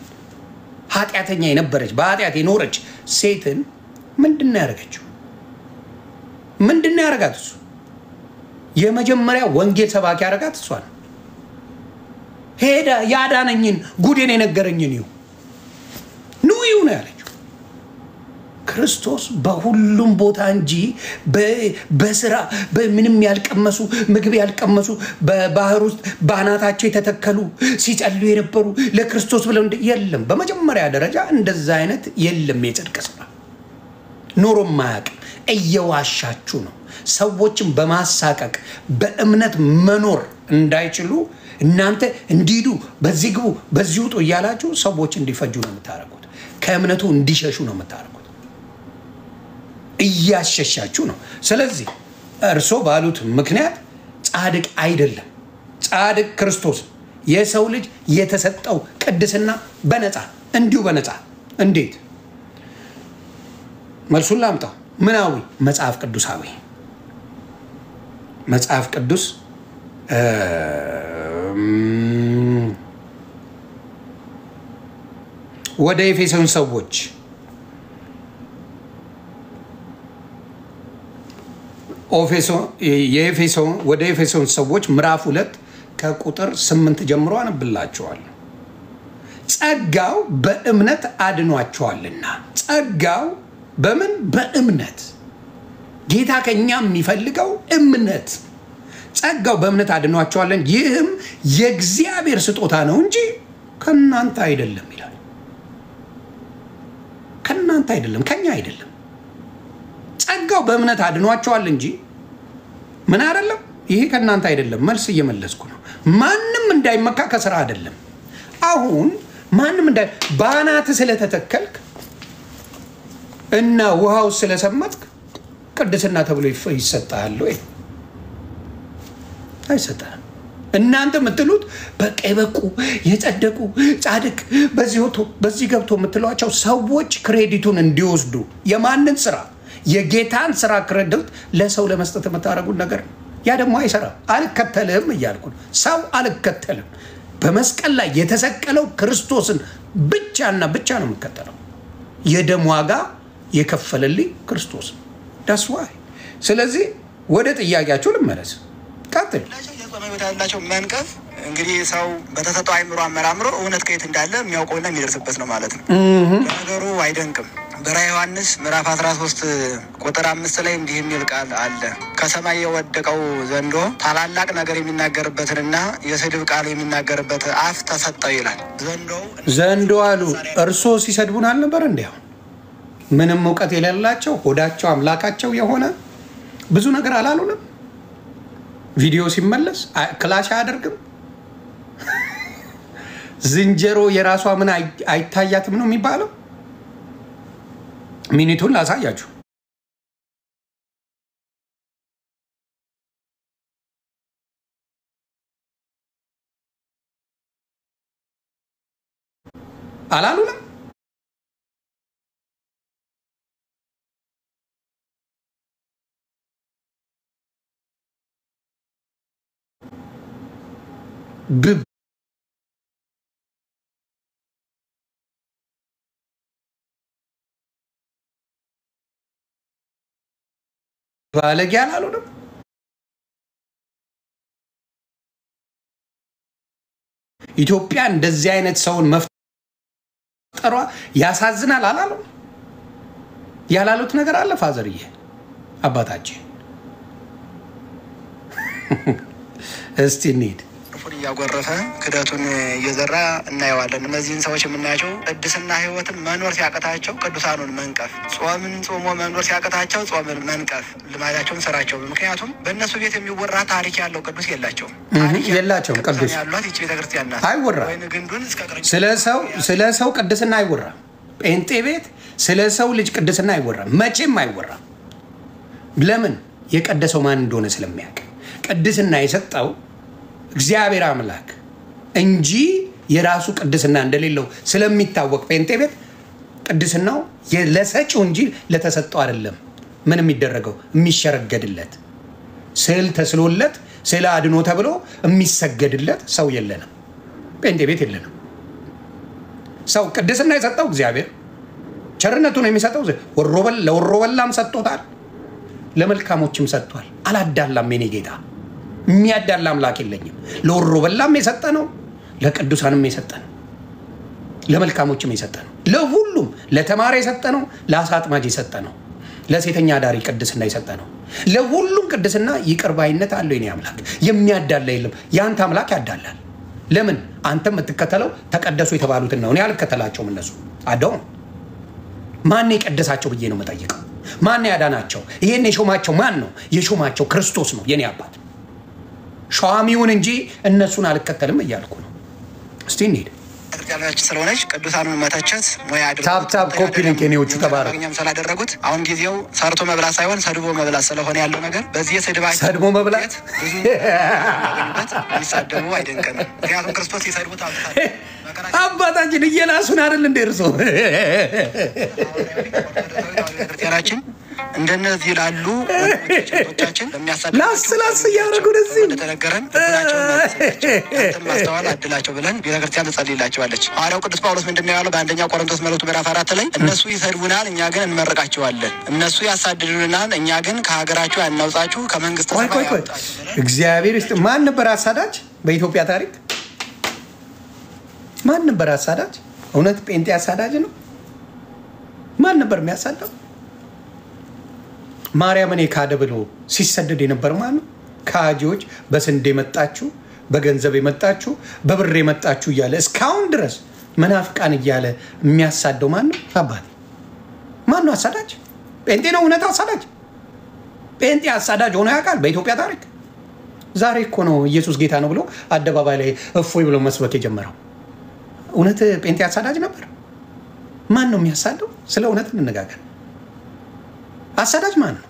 ኃጢአተኛ የነበረች በኃጢአት የኖረች ሴትን ምንድነው ያደረገችው? ምንድነው ያደረጋት? እሱ የመጀመሪያ ወንጌል ሰባኪ ያደረጋት እሷ ነው። ሄዳ ያዳነኝን ጉዴን የነገረኝን ነው ያለችው። ክርስቶስ በሁሉም ቦታ እንጂ በስራ በምንም ያልቀመሱ ምግብ ያልቀመሱ በባህር ውስጥ ባናታቸው የተተከሉ ሲጸልዩ የነበሩ ለክርስቶስ ብለው የለም። በመጀመሪያ ደረጃ እንደዛ አይነት የለም። የጽድቅ ስራ ኖሮም ማያውቅም። እየዋሻችሁ ነው። ሰዎችን በማሳቀቅ በእምነት መኖር እንዳይችሉ እናንተ እንዲዱ በዚህ ግቡ በዚህ ውጡ እያላችሁ ሰዎች እንዲፈጁ ነው የምታደርጉት። ከእምነቱ እንዲሸሹ ነው የምታደርጉት። እያሸሻችሁ ነው። ስለዚህ እርሶ ባሉት ምክንያት ጻድቅ አይደለም። ጻድቅ ክርስቶስ የሰው ልጅ የተሰጠው ቅድስና በነፃ እንዲሁ በነፃ እንዴት መልሱን ላምጣው። ምናዊ መጽሐፍ ቅዱሳዊ መጽሐፍ ቅዱስ ወደ ኤፌሶን ሰዎች ወደ ኤፌሶን ሰዎች ምዕራፍ 2 ከቁጥር 8 ጀምሮ አነብላችኋለሁ። ጸጋው በእምነት አድኗቸዋልና። ጸጋው በምን? በእምነት። ጌታ ከኛ የሚፈልገው እምነት። ጸጋው በእምነት አድኗቸዋለን፣ ይህም የእግዚአብሔር ስጦታ ነው እንጂ ከናንተ አይደለም ይላል። ከናንተ አይደለም፣ ከኛ አይደለም። ጸጋው በእምነት አድኗቸዋል እንጂ ምን አይደለም። ይሄ ከናንተ አይደለም። መልስ እየመለስኩ ነው። ማንም እንዳይመካ ከስራ አይደለም። አሁን ማንም ባናት ስለተተከልክ እና ውሃው ስለሰመጥክ ቅድስና ተብሎ ይሰጣል ወይ? አይሰጣም። እናንተ የምትሉት በቃ የበቁ የጸደቁ ጻድቅ በዚህ ገብቶ የምትሏቸው ሰዎች ክሬዲቱን እንዲወስዱ የማንን ስራ? የጌታን ስራ ክሬዲት ለሰው ለመስጠት የምታደርጉት ነገር ነው። ያ ደግሞ አይሰራም። አልከተልም እያልኩ ነው። ሰው አልከተልም። በመስቀል ላይ የተሰቀለው ክርስቶስን ብቻና ብቻ ነው የምከተለው። የደም ዋጋ የከፈለልኝ ክርስቶስ ዳስ ዋይ። ስለዚህ ወደ ጥያቄያችሁ ልመለስ። ቀጥል።
ያላቸው መንቀፍ እንግዲህ ሰው በተሰጠው አይምሮ አመራምሮ እውነት ከየት እንዳለ የሚያውቀውና የሚደርስበት ነው ማለት ነው። ነገሩ አይደንቅም። በራዕየ ዮሐንስ ምዕራፍ 13 ቁጥር 5 ላይ እንዲህ የሚል ቃል አለ። ከሰማይ የወደቀው ዘንዶ ታላላቅ ነገር የሚናገርበትንና የስድብ ቃል የሚናገርበት አፍ ተሰጠው ይላል። ዘንዶ አሉ እርሶ ሲሰድቡን አልነበር? እንዲያው ምንም እውቀት የሌላቸው ሆዳቸው አምላካቸው የሆነ ብዙ ነገር አላሉንም? ቪዲዮ ሲመለስ ክላሽ አያደርግም? ዝንጀሮ የራሷ ምን አይታያትም ነው የሚባለው? ሚኒቱን ላሳያችሁ። አላሉንም? ባለጌ አላሉንም? ኢትዮጵያ እንደዚህ አይነት ሰውን መፍጠሯ ያሳዝናል አላሉ? ያላሉት ነገር አለ? ፋዘርዬ አባታችን እስቲ እንሂድ። እያጎረፈ ክደቱን እየዘራ እናየዋለን። እነዚህን ሰዎች የምናያቸው ቅድስና ህይወትን መኖር ሲያቀታቸው ቅዱሳኑን መንቀፍ፣ ጾምን ጾሞ መኖር ሲያቀታቸው ጾምን መንቀፍ ልማዳቸውን ስራቸው። ምክንያቱም በእነሱ ቤት የሚወራ ታሪክ ያለው ቅዱስ የላቸውም።
ቅዱስ
ያሏት ይህች ቤተክርስቲያን ናት።
አይወራ ስለ ሰው ቅድስና አይወራ። ጴንጤ ቤት ስለ ሰው ልጅ ቅድስና አይወራ፣ መቼም አይወራ። ለምን? የቀደሰው ማን እንደሆነ ስለሚያውቅ። ቅድስና የሰጠው እግዚአብሔር አምላክ እንጂ የራሱ ቅድስና እንደሌለው ስለሚታወቅ ጴንጤ ቤት ቅድስናው ለሰጪው እንጂ ለተሰጠው አይደለም። ምን የሚደረገው የሚሸረገድለት ስዕል ተስሎለት ስዕል አድኖ ተብሎ የሚሰገድለት ሰው የለንም። ጴንጤ ቤት የለንም። ሰው ቅድስና የሰጠው እግዚአብሔር ቸርነቱን የሚሰጠው ለወሮበላም ሰጥቶታል፣ ለመልካሞችም ሰጥቷል። አላዳላም። የኔ ጌታ የሚያዳላ አምላክ የለኝም። ለወሮበላም የሰጠ ነው፣ ለቅዱሳንም የሰጠ ነው፣ ለመልካሞችም የሰጠ ነው። ለሁሉ ለሁሉም ለተማሪ የሰጠ ነው፣ ለአሳጥማጅ የሰጠ ነው፣ ለሴተኛ አዳሪ ቅድስና የሰጠ ነው። ለሁሉም ቅድስና ይቅር ባይነት አለው የኔ አምላክ። የሚያዳላ የለም። ያንተ አምላክ ያዳላል። ለምን? አንተ የምትከተለው ተቀደሱ የተባሉትን ነው። እኔ አልከተላቸውም። እነሱ አደው ማን የቀደሳቸው ብዬ ነው የምጠይቀው። ማን ያዳናቸው? ይሄን የሾማቸው ማን ነው? የሾማቸው ክርስቶስ ነው የኔ አባት። ሿሚውን እንጂ እነሱን አልከተልም እያልኩ ነው። እስቲ እንሂድ።
ክርስቲያኖች ስለሆነች ቅዱሳኑን መተቸት ሙያ
ታፕ ኮፒ ሊንክ የኔዎቹ ተባረክ።
እኛም ስላደረጉት አሁን ጊዜው ሰርቶ መብላት ሳይሆን ሰድቦ መብላት ስለሆነ ያለው ነገር በዚህ የስድባቸው
ሰድቦ መብላት
ብዙ ሊሳደቡ አይደንቀንም። ምክንያቱም ክርስቶስ የሰድቡት
አባታችን እየላሱን አይደል እንደ እርሶ
ክርስቲያናችን እንደነዚህ ላሉ ወንድሞቻችን
ላስ እያደረጉ ደዚህ
እንደተነገረን ማስተዋል አድላቸው ብለን ቤተክርስቲያን ትጸልይላቸዋለች። ሐዋርያው ቅዱስ ጳውሎስ ምንድነው ያለው? በአንደኛ ቆሮንቶስ መልእክቱ ምዕራፍ 4 ላይ እነሱ ይሰድቡናል፣ እኛ ግን እንመርቃቸዋለን። እነሱ ያሳድዱናል፣ እኛ ግን ከሀገራችሁ ያናውጣችሁ ከመንግስት ሰማይ ያወጣችሁ።
እግዚአብሔር ይስጥ። ማን ነበር አሳዳጅ በኢትዮጵያ ታሪክ? ማን ነበር አሳዳጅ? እውነት ጴንጤ አሳዳጅ ነው? ማን ነበር የሚያሳዳው? ማርያምን የካደ ብሎ ሲሰደድ የነበረው ማን ነው? ካጂዎች፣ በስንዴ የመጣችሁ፣ በገንዘብ የመጣችሁ፣ በብር የመጣችሁ እያለ እስካሁን ድረስ መናፍቃን እያለ የሚያሳደው ማን ነው? አባት ማን ነው አሳዳጅ? ጴንጤ ነው እውነት አሳዳጅ? ጴንጤ አሳዳጅ ሆኖ ያውቃል በኢትዮጵያ ታሪክ? ዛሬ እኮ ነው ኢየሱስ ጌታ ነው ብሎ አደባባይ ላይ እፎይ ብሎ መስበክ የጀመረው። እውነት ጴንጤ አሳዳጅ ነበር? ማን ነው የሚያሳደው? ስለ እውነት እንነጋገር። አሳዳጅ ማን ነው?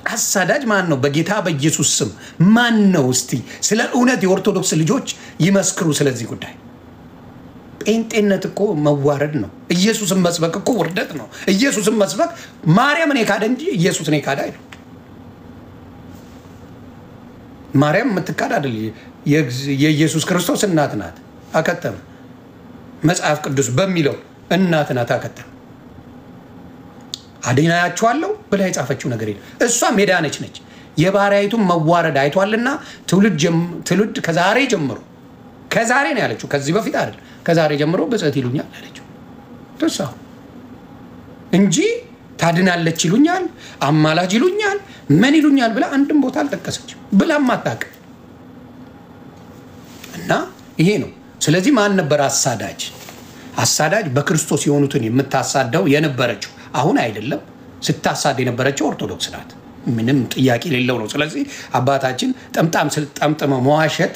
አሳዳጅ ማን ነው? በጌታ በኢየሱስ ስም ማን ነው? እስቲ ስለ እውነት የኦርቶዶክስ ልጆች ይመስክሩ ስለዚህ ጉዳይ። ጴንጤነት እኮ መዋረድ ነው። ኢየሱስን መስበክ እኮ ውርደት ነው። ኢየሱስን መስበክ ማርያምን የካደ እንጂ ኢየሱስን የካደ አይደል። ማርያም የምትካድ አይደል። የኢየሱስ ክርስቶስ እናት ናት። አከተመ። መጽሐፍ ቅዱስ በሚለው እናት ናት። አከተመ። አድናያቸዋለሁ ብላ የጻፈችው ነገር የለም። እሷም የዳነች ነች። የባሪያይቱን መዋረድ አይቷልና ትውልድ ከዛሬ ጀምሮ፣ ከዛሬ ነው ያለችው፣ ከዚህ በፊት አይደል። ከዛሬ ጀምሮ ብፅዕት ይሉኛል ያለችው ተሳ እንጂ ታድናለች ይሉኛል፣ አማላጅ ይሉኛል፣ ምን ይሉኛል ብላ አንድም ቦታ አልጠቀሰችም። ብላም አታውቅም። እና ይሄ ነው። ስለዚህ ማን ነበር አሳዳጅ? አሳዳጅ በክርስቶስ የሆኑትን የምታሳደው የነበረችው አሁን አይደለም። ስታሳድ የነበረችው ኦርቶዶክስ ናት። ምንም ጥያቄ የሌለው ነው። ስለዚህ አባታችን ጠምጥመው መዋሸት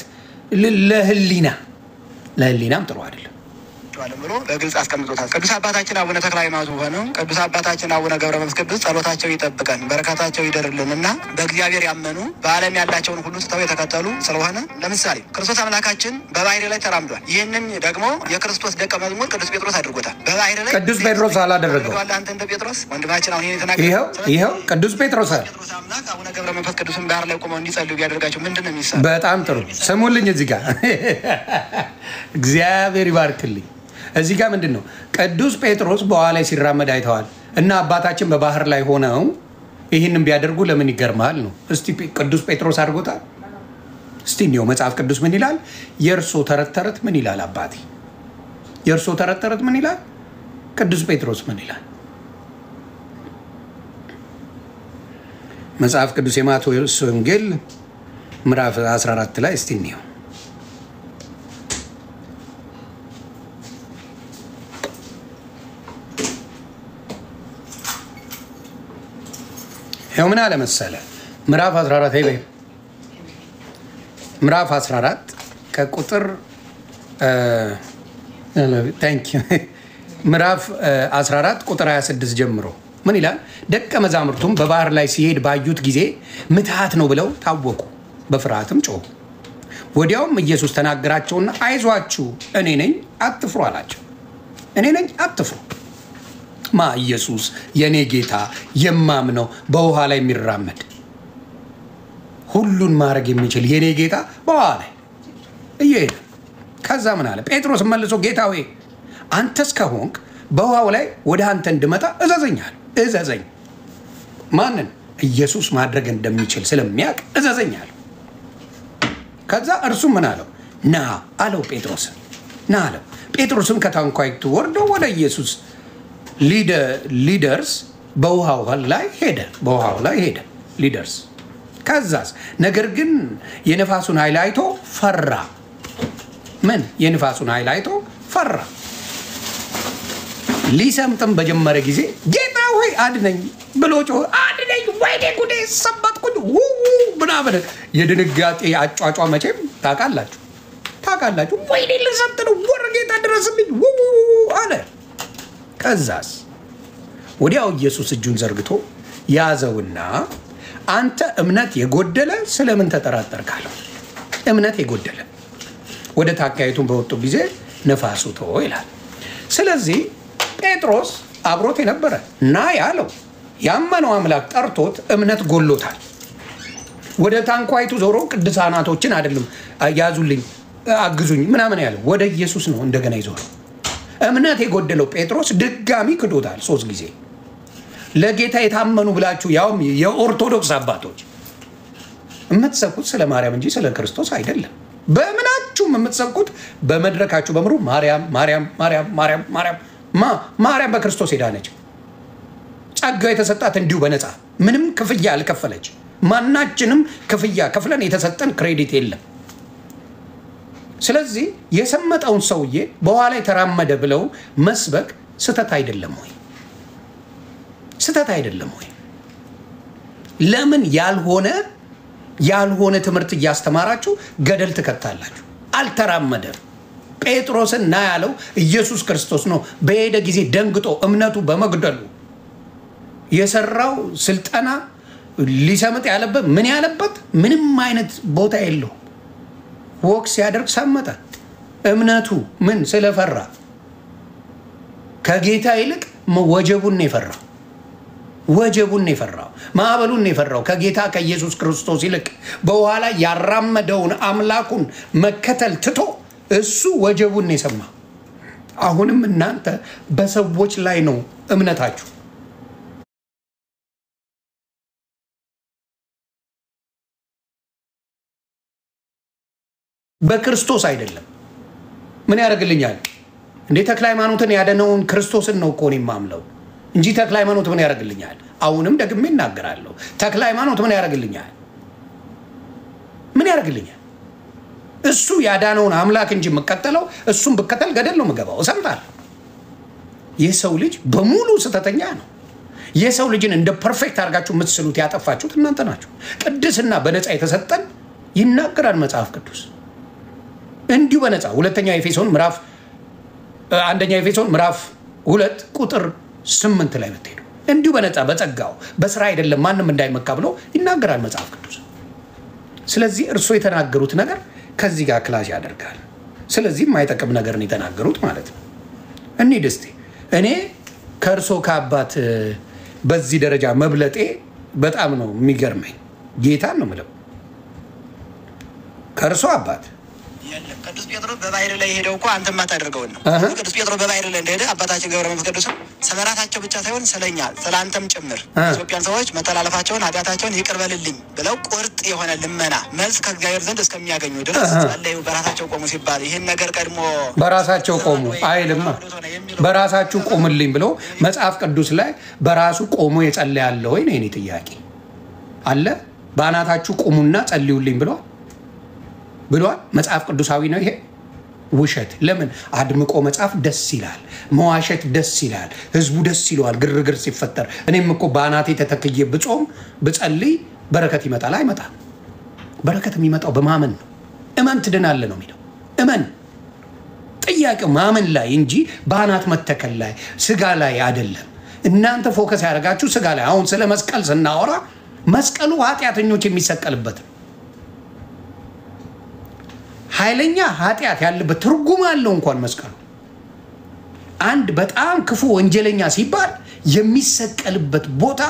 ለህሊናም ጥሩ አይደለም
ብሎ በግልጽ አስቀምጦታል። ቅዱስ አባታችን አቡነ ተክለ ሃይማኖት ሆነው ቅዱስ አባታችን አቡነ ገብረ መንፈስ ቅዱስ ጸሎታቸው ይጠብቀን፣ በረከታቸው ይደርልን እና በእግዚአብሔር ያመኑ በዓለም ያላቸውን ሁሉ ስተው የተከተሉ ስለሆነ ለምሳሌ ክርስቶስ አምላካችን በባህር ላይ ተራምዷል። ይህንን ደግሞ የክርስቶስ ደቀ መዝሙር ቅዱስ ጴጥሮስ አድርጎታል። በባህር ላይ ቅዱስ
ጴጥሮስ አላደረገው።
አንተ እንደ ጴጥሮስ ወንድማችን አሁን
ይሄው ቅዱስ ጴጥሮስ
አምላክ አቡነ ገብረ መንፈስ ቅዱስን ባህር ላይ ቆመው እንዲጸልዩ ቢያደርጋቸው ምንድን ነው የሚሰራው?
በጣም ጥሩ ስሙልኝ። እዚህ ጋር እግዚአብሔር ይባርክልኝ። እዚህ ጋር ምንድን ነው ቅዱስ ጴጥሮስ በኋላ ላይ ሲራመድ አይተዋል እና አባታችን በባህር ላይ ሆነው ይህንን ቢያደርጉ ለምን ይገርማል ነው። እስቲ ቅዱስ ጴጥሮስ አድርጎታል? እስቲ እንዲሁ መጽሐፍ ቅዱስ ምን ይላል? የእርሶ ተረት ተረት ምን ይላል? አባቴ የእርሶ ተረት ተረት ምን ይላል? ቅዱስ ጴጥሮስ ምን ይላል? መጽሐፍ ቅዱስ የማቴዎስ ወንጌል ምዕራፍ 14 ላይ እስቲ እንየው። ምን አለ መሰለ? ምዕራፍ 14 ምዕራፍ 14 ከቁጥር ምዕራፍ 14 ቁጥር 26 ጀምሮ ምን ይላል? ደቀ መዛሙርቱም በባህር ላይ ሲሄድ ባዩት ጊዜ ምትሃት ነው ብለው ታወቁ፣ በፍርሃትም ጮሁ። ወዲያውም ኢየሱስ ተናገራቸውና አይዟችሁ እኔ ነኝ አትፍሩ አላቸው። እኔ ነኝ አትፍሩ። ማ ኢየሱስ የኔ ጌታ የማምነው በውሃ ላይ የሚራመድ ሁሉን ማድረግ የሚችል የኔ ጌታ በውሃ ላይ እየሄደ ከዛ ምን አለ? ጴጥሮስ መልሶ ጌታ ሆይ አንተስ ከሆንክ በውሃው ላይ ወደ አንተ እንድመጣ እዘዘኛል። እዘዘኝ። ማንን? ኢየሱስ ማድረግ እንደሚችል ስለሚያውቅ እዘዘኛል። ከዛ እርሱ ምን አለው? ና አለው ጴጥሮስን። ና አለው። ጴጥሮስም ከታንኳይቱ ወርዶ ወደ ኢየሱስ ሊደርስ በውሃው ላይ ሄደ ሊደርስ። ከዛስ ነገር ግን የነፋሱን ኃይል አይቶ ፈራ። ምን የነፋሱን ኃይል አይቶ ፈራ። ሊሰምጥም በጀመረ ጊዜ ጌታ ሆይ አድነኝ ብሎ ጮኸ። አድነኝ፣ ወይኔ ጉዴ ሰመጥኩኝ ምናምን። የድንጋጤ አጫጫ መቼም ታውቃላችሁ። ወይኔ ልሰምጥ ነው፣ ወረ ጌታ ድረስልኝ አለ። ከዛስ ወዲያው ኢየሱስ እጁን ዘርግቶ ያዘውና አንተ እምነት የጎደለ ስለምን ተጠራጠርክ አለው። እምነት የጎደለ። ወደ ታካይቱን በወጡ ጊዜ ነፋሱ ተወ ይላል። ስለዚህ ጴጥሮስ አብሮት የነበረ ና ያለው ያመነው አምላክ ጠርቶት እምነት ጎሎታል። ወደ ታንኳይቱ ዞሮ ቅዱሳናቶችን አይደለም ያዙልኝ አግዙኝ ምናምን ያለው ወደ ኢየሱስ ነው እንደገና ይዞር። እምነት የጎደለው ጴጥሮስ ድጋሚ ክዶታል 3 ጊዜ። ለጌታ የታመኑ ብላችሁ ያውም የኦርቶዶክስ አባቶች የምትሰብኩት ስለ ማርያም እንጂ ስለ ክርስቶስ አይደለም። በእምናችሁም የምትሰብኩት በመድረካችሁ በምሩ ማርያም በክርስቶስ ሄዳነች። ጸጋ የተሰጣት እንዲሁ በነፃ ምንም ክፍያ አልከፈለች። ማናችንም ክፍያ ከፍለን የተሰጠን ክሬዲት የለም። ስለዚህ የሰመጠውን ሰውዬ በኋላ የተራመደ ብለው መስበክ ስተት አይደለም ወይ? ስተት አይደለም ወይ? ለምን ያልሆነ ትምህርት እያስተማራችሁ ገደል ትከታላችሁ? አልተራመደም። ጴጥሮስን ና ያለው ኢየሱስ ክርስቶስ ነው። በሄደ ጊዜ ደንግጦ እምነቱ በመግደሉ የሰራው ስልጠና ሊሰምጥ ያለበት ምንም አይነት ቦታ የለው። ወክ ሲያደርግ ሰመጠ። እምነቱ ምን ስለፈራ ከጌታ ይልቅ ወጀቡን የፈራው ማዕበሉን የፈራው ከጌታ ከኢየሱስ ክርስቶስ ይልቅ በኋላ ያራመደውን አምላኩን መከተል ትቶ እሱ ወጀቡን የሰማ። አሁንም እናንተ በሰዎች ላይ ነው እምነታችሁ። በክርስቶስ አይደለም። ምን ያደርግልኛል እንዴ? ተክለ ሃይማኖትን ያደነውን ክርስቶስን ነው እኮ እኔ የማምለው እንጂ ተክለ ሃይማኖት ምን ያደርግልኛል? አሁንም ደግሜ እናገራለሁ። ተክለ ሃይማኖት ምን ያደርግልኛል? እሱ ያዳነውን አምላክ እንጂ የምከተለው እሱን ብከተል ገደል ነው የምገባው፣ እሰምጣለሁ። የሰው ልጅ በሙሉ ስተተኛ ነው። የሰው ልጅን እንደ ፐርፌክት አድርጋችሁ የምትስሉት ያጠፋችሁት እናንተ ናችሁ። ቅድስና በነፃ የተሰጠን ይናገራል መጽሐፍ ቅዱስ። እንዲሁ በነፃ አንደኛ ኤፌሶን ምዕራፍ 2 ቁጥር 8 ላይ ብትሄዱ እንዲሁ በነፃ በጸጋው በስራ አይደለም ማንም እንዳይመካ ብሎ ይናገራል መጽሐፍ ቅዱስ። ስለዚህ እርሱ የተናገሩት ነገር ከዚህ ጋር ክላሽ ያደርጋል። ስለዚህ የማይጠቅም ነገር ነው የተናገሩት ማለት ነው። እንሂድ እስቲ። እኔ ከእርሶ ከአባት በዚህ ደረጃ መብለጤ በጣም ነው የሚገርመኝ። ጌታን ነው የምለው። ከእርሶ አባት
ቅዱስ ጴጥሮስ በባህር ላይ ሄደው እኮ አንተ ማታደርገውን ነው። ቅዱስ ጴጥሮስ በባህር ላይ እንደሄደ አባታችን ገብረ መንፈስ ቅዱስ ስለራሳቸው ብቻ ሳይሆን ስለኛ ስለአንተም ጭምር ኢትዮጵያን ሰዎች መተላለፋቸውን ኃጢአታቸውን ይቅር በልልኝ ብለው ቁርጥ የሆነ ልመና መልስ ከእግዚአብሔር ዘንድ እስከሚያገኙ ድረስ ጸለዩ። በራሳቸው ቆሙ ሲባል ይህን ነገር ቀድሞ
በራሳቸው ቆሙ አይልማ። በራሳችሁ ቆምልኝ ብሎ መጽሐፍ ቅዱስ ላይ በራሱ ቆሞ የጸለያለ ወይ ነው የኔ ጥያቄ አለ። በአናታችሁ ቆሙና ጸልዩልኝ ብሏል። መጽሐፍ ቅዱሳዊ ነው ይሄ? ውሸት። ለምን አድምቆ መጽሐፍ ደስ ይላል፣ መዋሸት ደስ ይላል፣ ህዝቡ ደስ ይለዋል ግርግር ሲፈጠር። እኔም እኮ በአናቴ ተተክዬ ብጾም ብጸልይ በረከት ይመጣል አይመጣም? በረከት የሚመጣው በማመን ነው። እመን ትድናለህ ነው የሚለው። እመን። ጥያቄው ማመን ላይ እንጂ በአናት መተከል ላይ ስጋ ላይ አይደለም። እናንተ ፎከስ ያደርጋችሁ ስጋ ላይ። አሁን ስለ መስቀል ስናወራ መስቀሉ ኃጢአተኞች የሚሰቀልበት ነው። ኃይለኛ ኃጢአት ያለበት ትርጉም አለው እንኳን መስቀሉ። አንድ በጣም ክፉ ወንጀለኛ ሲባል የሚሰቀልበት ቦታ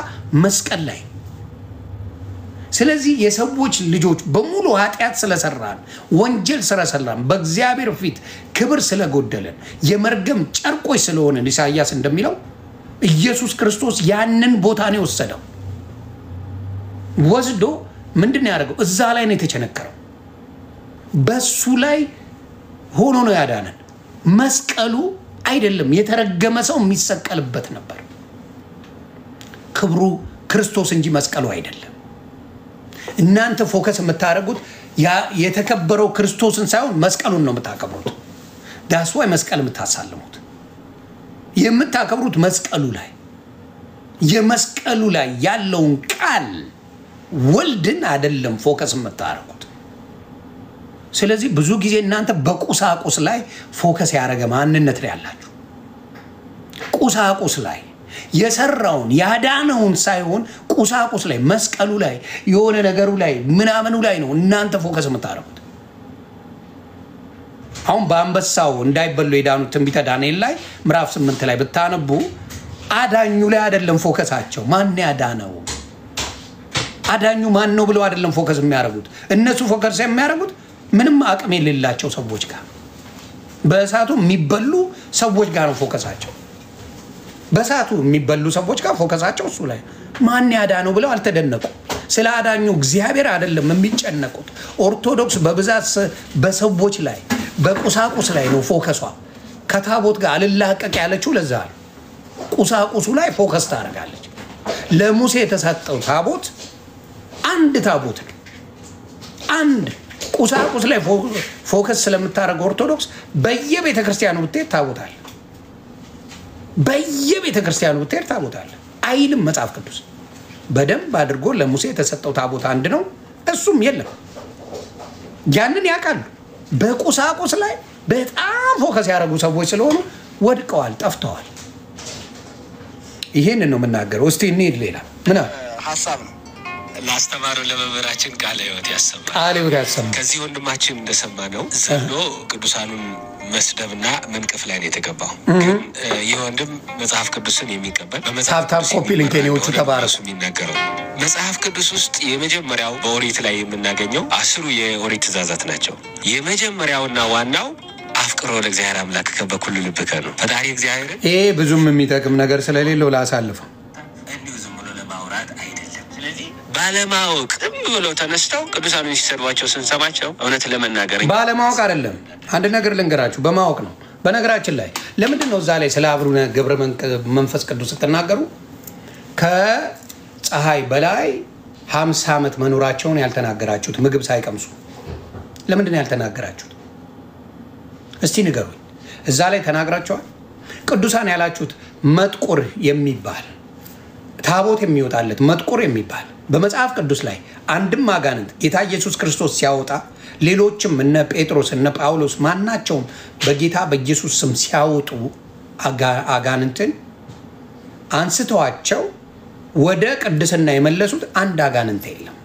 መስቀል ላይ። ስለዚህ የሰዎች ልጆች በሙሉ ኃጢአት ስለሰራን ወንጀል ስለሰራን በእግዚአብሔር ፊት ክብር ስለጎደለን የመርገም ጨርቆች ስለሆነ ኢሳይያስ እንደሚለው ኢየሱስ ክርስቶስ ያንን ቦታ ነው የወሰደው። ወስዶ ምንድነው ያደረገው? እዛ ላይ ነው የተቸነከረው። በሱ ላይ ሆኖ ነው ያዳነን። መስቀሉ አይደለም የተረገመ ሰው የሚሰቀልበት ነበር። ክብሩ ክርስቶስ እንጂ መስቀሉ አይደለም። እናንተ ፎከስ የምታደርጉት የተከበረው ክርስቶስን ሳይሆን መስቀሉን ነው የምታከብሩት። ዳስ ዋይ መስቀል የምታሳልሙት የምታከብሩት መስቀሉ ላይ የመስቀሉ ላይ ያለውን ቃል ወልድን አይደለም ፎከስ የምታደርጉት። ስለዚህ ብዙ ጊዜ እናንተ በቁሳቁስ ላይ ፎከስ ያደረገ ማንነት ላይ ያላችሁ፣ ቁሳቁስ ላይ የሰራውን ያዳነውን ሳይሆን ቁሳቁስ ላይ መስቀሉ ላይ የሆነ ነገሩ ላይ ምናምኑ ላይ ነው እናንተ ፎከስ የምታደርጉት። አሁን በአንበሳው እንዳይበሉ የዳኑት ትንቢተ ዳንኤል ላይ ምዕራፍ 8 ላይ ብታነቡ አዳኙ ላይ አይደለም ፎከሳቸው። ማን ያዳነው አዳኙ ማን ነው ብለው አይደለም ፎከስ የሚያደርጉት። እነሱ ፎከስ የሚያደርጉት ምንም አቅም የሌላቸው ሰዎች ጋር በእሳቱ የሚበሉ ሰዎች ጋር ነው ፎከሳቸው። በእሳቱ የሚበሉ ሰዎች ጋር ፎከሳቸው እሱ ላይ። ማን ያዳነው ብለው አልተደነቁ። ስለ አዳኙ እግዚአብሔር አይደለም የሚጨነቁት። ኦርቶዶክስ በብዛት በሰዎች ላይ በቁሳቁስ ላይ ነው ፎከሷ። ከታቦት ጋር አልላቀቅ ያለችው ለዛ ነው። ቁሳቁሱ ላይ ፎከስ ታደርጋለች። ለሙሴ የተሰጠው ታቦት አንድ ታቦት ነው። አንድ ቁሳቁስ ላይ ፎከስ ስለምታደርገው ኦርቶዶክስ በየቤተ ክርስቲያኑ ብትሄድ ታቦታል። በየቤተ ክርስቲያኑ ብትሄድ ታቦታል አይልም መጽሐፍ ቅዱስ። በደንብ አድርጎ ለሙሴ የተሰጠው ታቦት አንድ ነው፣ እሱም የለም። ያንን ያውቃሉ። በቁሳቁስ ላይ በጣም ፎከስ ያደረጉ ሰዎች ስለሆኑ ወድቀዋል፣ ጠፍተዋል። ይሄንን ነው የምናገረው። እስቲ እንሂድ። ሌላ ምን
ሀሳብ ነው
ላስተማሩ ለመምህራችን ቃለ ሕይወት ያሰማል።
ቃለ ሕይወት ያሰማል።
ከዚህ ወንድማችን እንደሰማነው ዘሎ ቅዱሳኑን መስደብና መንቀፍ ላይ ነው የተገባው። ግን ይህ ወንድም መጽሐፍ ቅዱስን የሚቀበል በመጽሐፍ
ኮፒ ሊንኬኒዎቹ ተባረሱ
የሚናገረው መጽሐፍ ቅዱስ ውስጥ የመጀመሪያው በኦሪት ላይ የምናገኘው 10 የኦሪት ትእዛዛት ናቸው። የመጀመሪያውና ዋናው አፍቅሮ ለእግዚአብሔር አምላክ በኩሉ ልብከ ነው። ፈጣሪ እግዚአብሔር
ይሄ ብዙም የሚጠቅም ነገር ስለሌለው ላሳልፈው።
እንዲሁ ዝም ብሎ ለማውራት አይደለም። ስለዚህ ባለማወቅ ዝም ብለው ተነስተው ቅዱሳኑን ሲሰድቧቸው ስንሰማቸው እውነት ለመናገር
ባለማወቅ አይደለም። አንድ ነገር ልንገራችሁ፣ በማወቅ ነው። በነገራችን ላይ ለምንድን ነው እዛ ላይ ስለ አቡነ ገብረ መንፈስ ቅዱስ ስትናገሩ ከፀሐይ በላይ 50 ዓመት መኖራቸውን ያልተናገራችሁት? ምግብ ሳይቀምሱ ለምንድን ነው ያልተናገራችሁት? እስቲ ንገሩኝ። እዛ ላይ ተናግራቸዋል? ቅዱሳን ያላችሁት መጥቁር የሚባል ታቦት የሚወጣለት መጥቁር የሚባል በመጽሐፍ ቅዱስ ላይ አንድም አጋንንት ጌታ ኢየሱስ ክርስቶስ ሲያወጣ ሌሎችም እነ ጴጥሮስ እነ ጳውሎስ ማናቸውም በጌታ በኢየሱስ ስም ሲያወጡ አጋንንትን አንስተዋቸው ወደ ቅድስና የመለሱት አንድ አጋንንት የለም።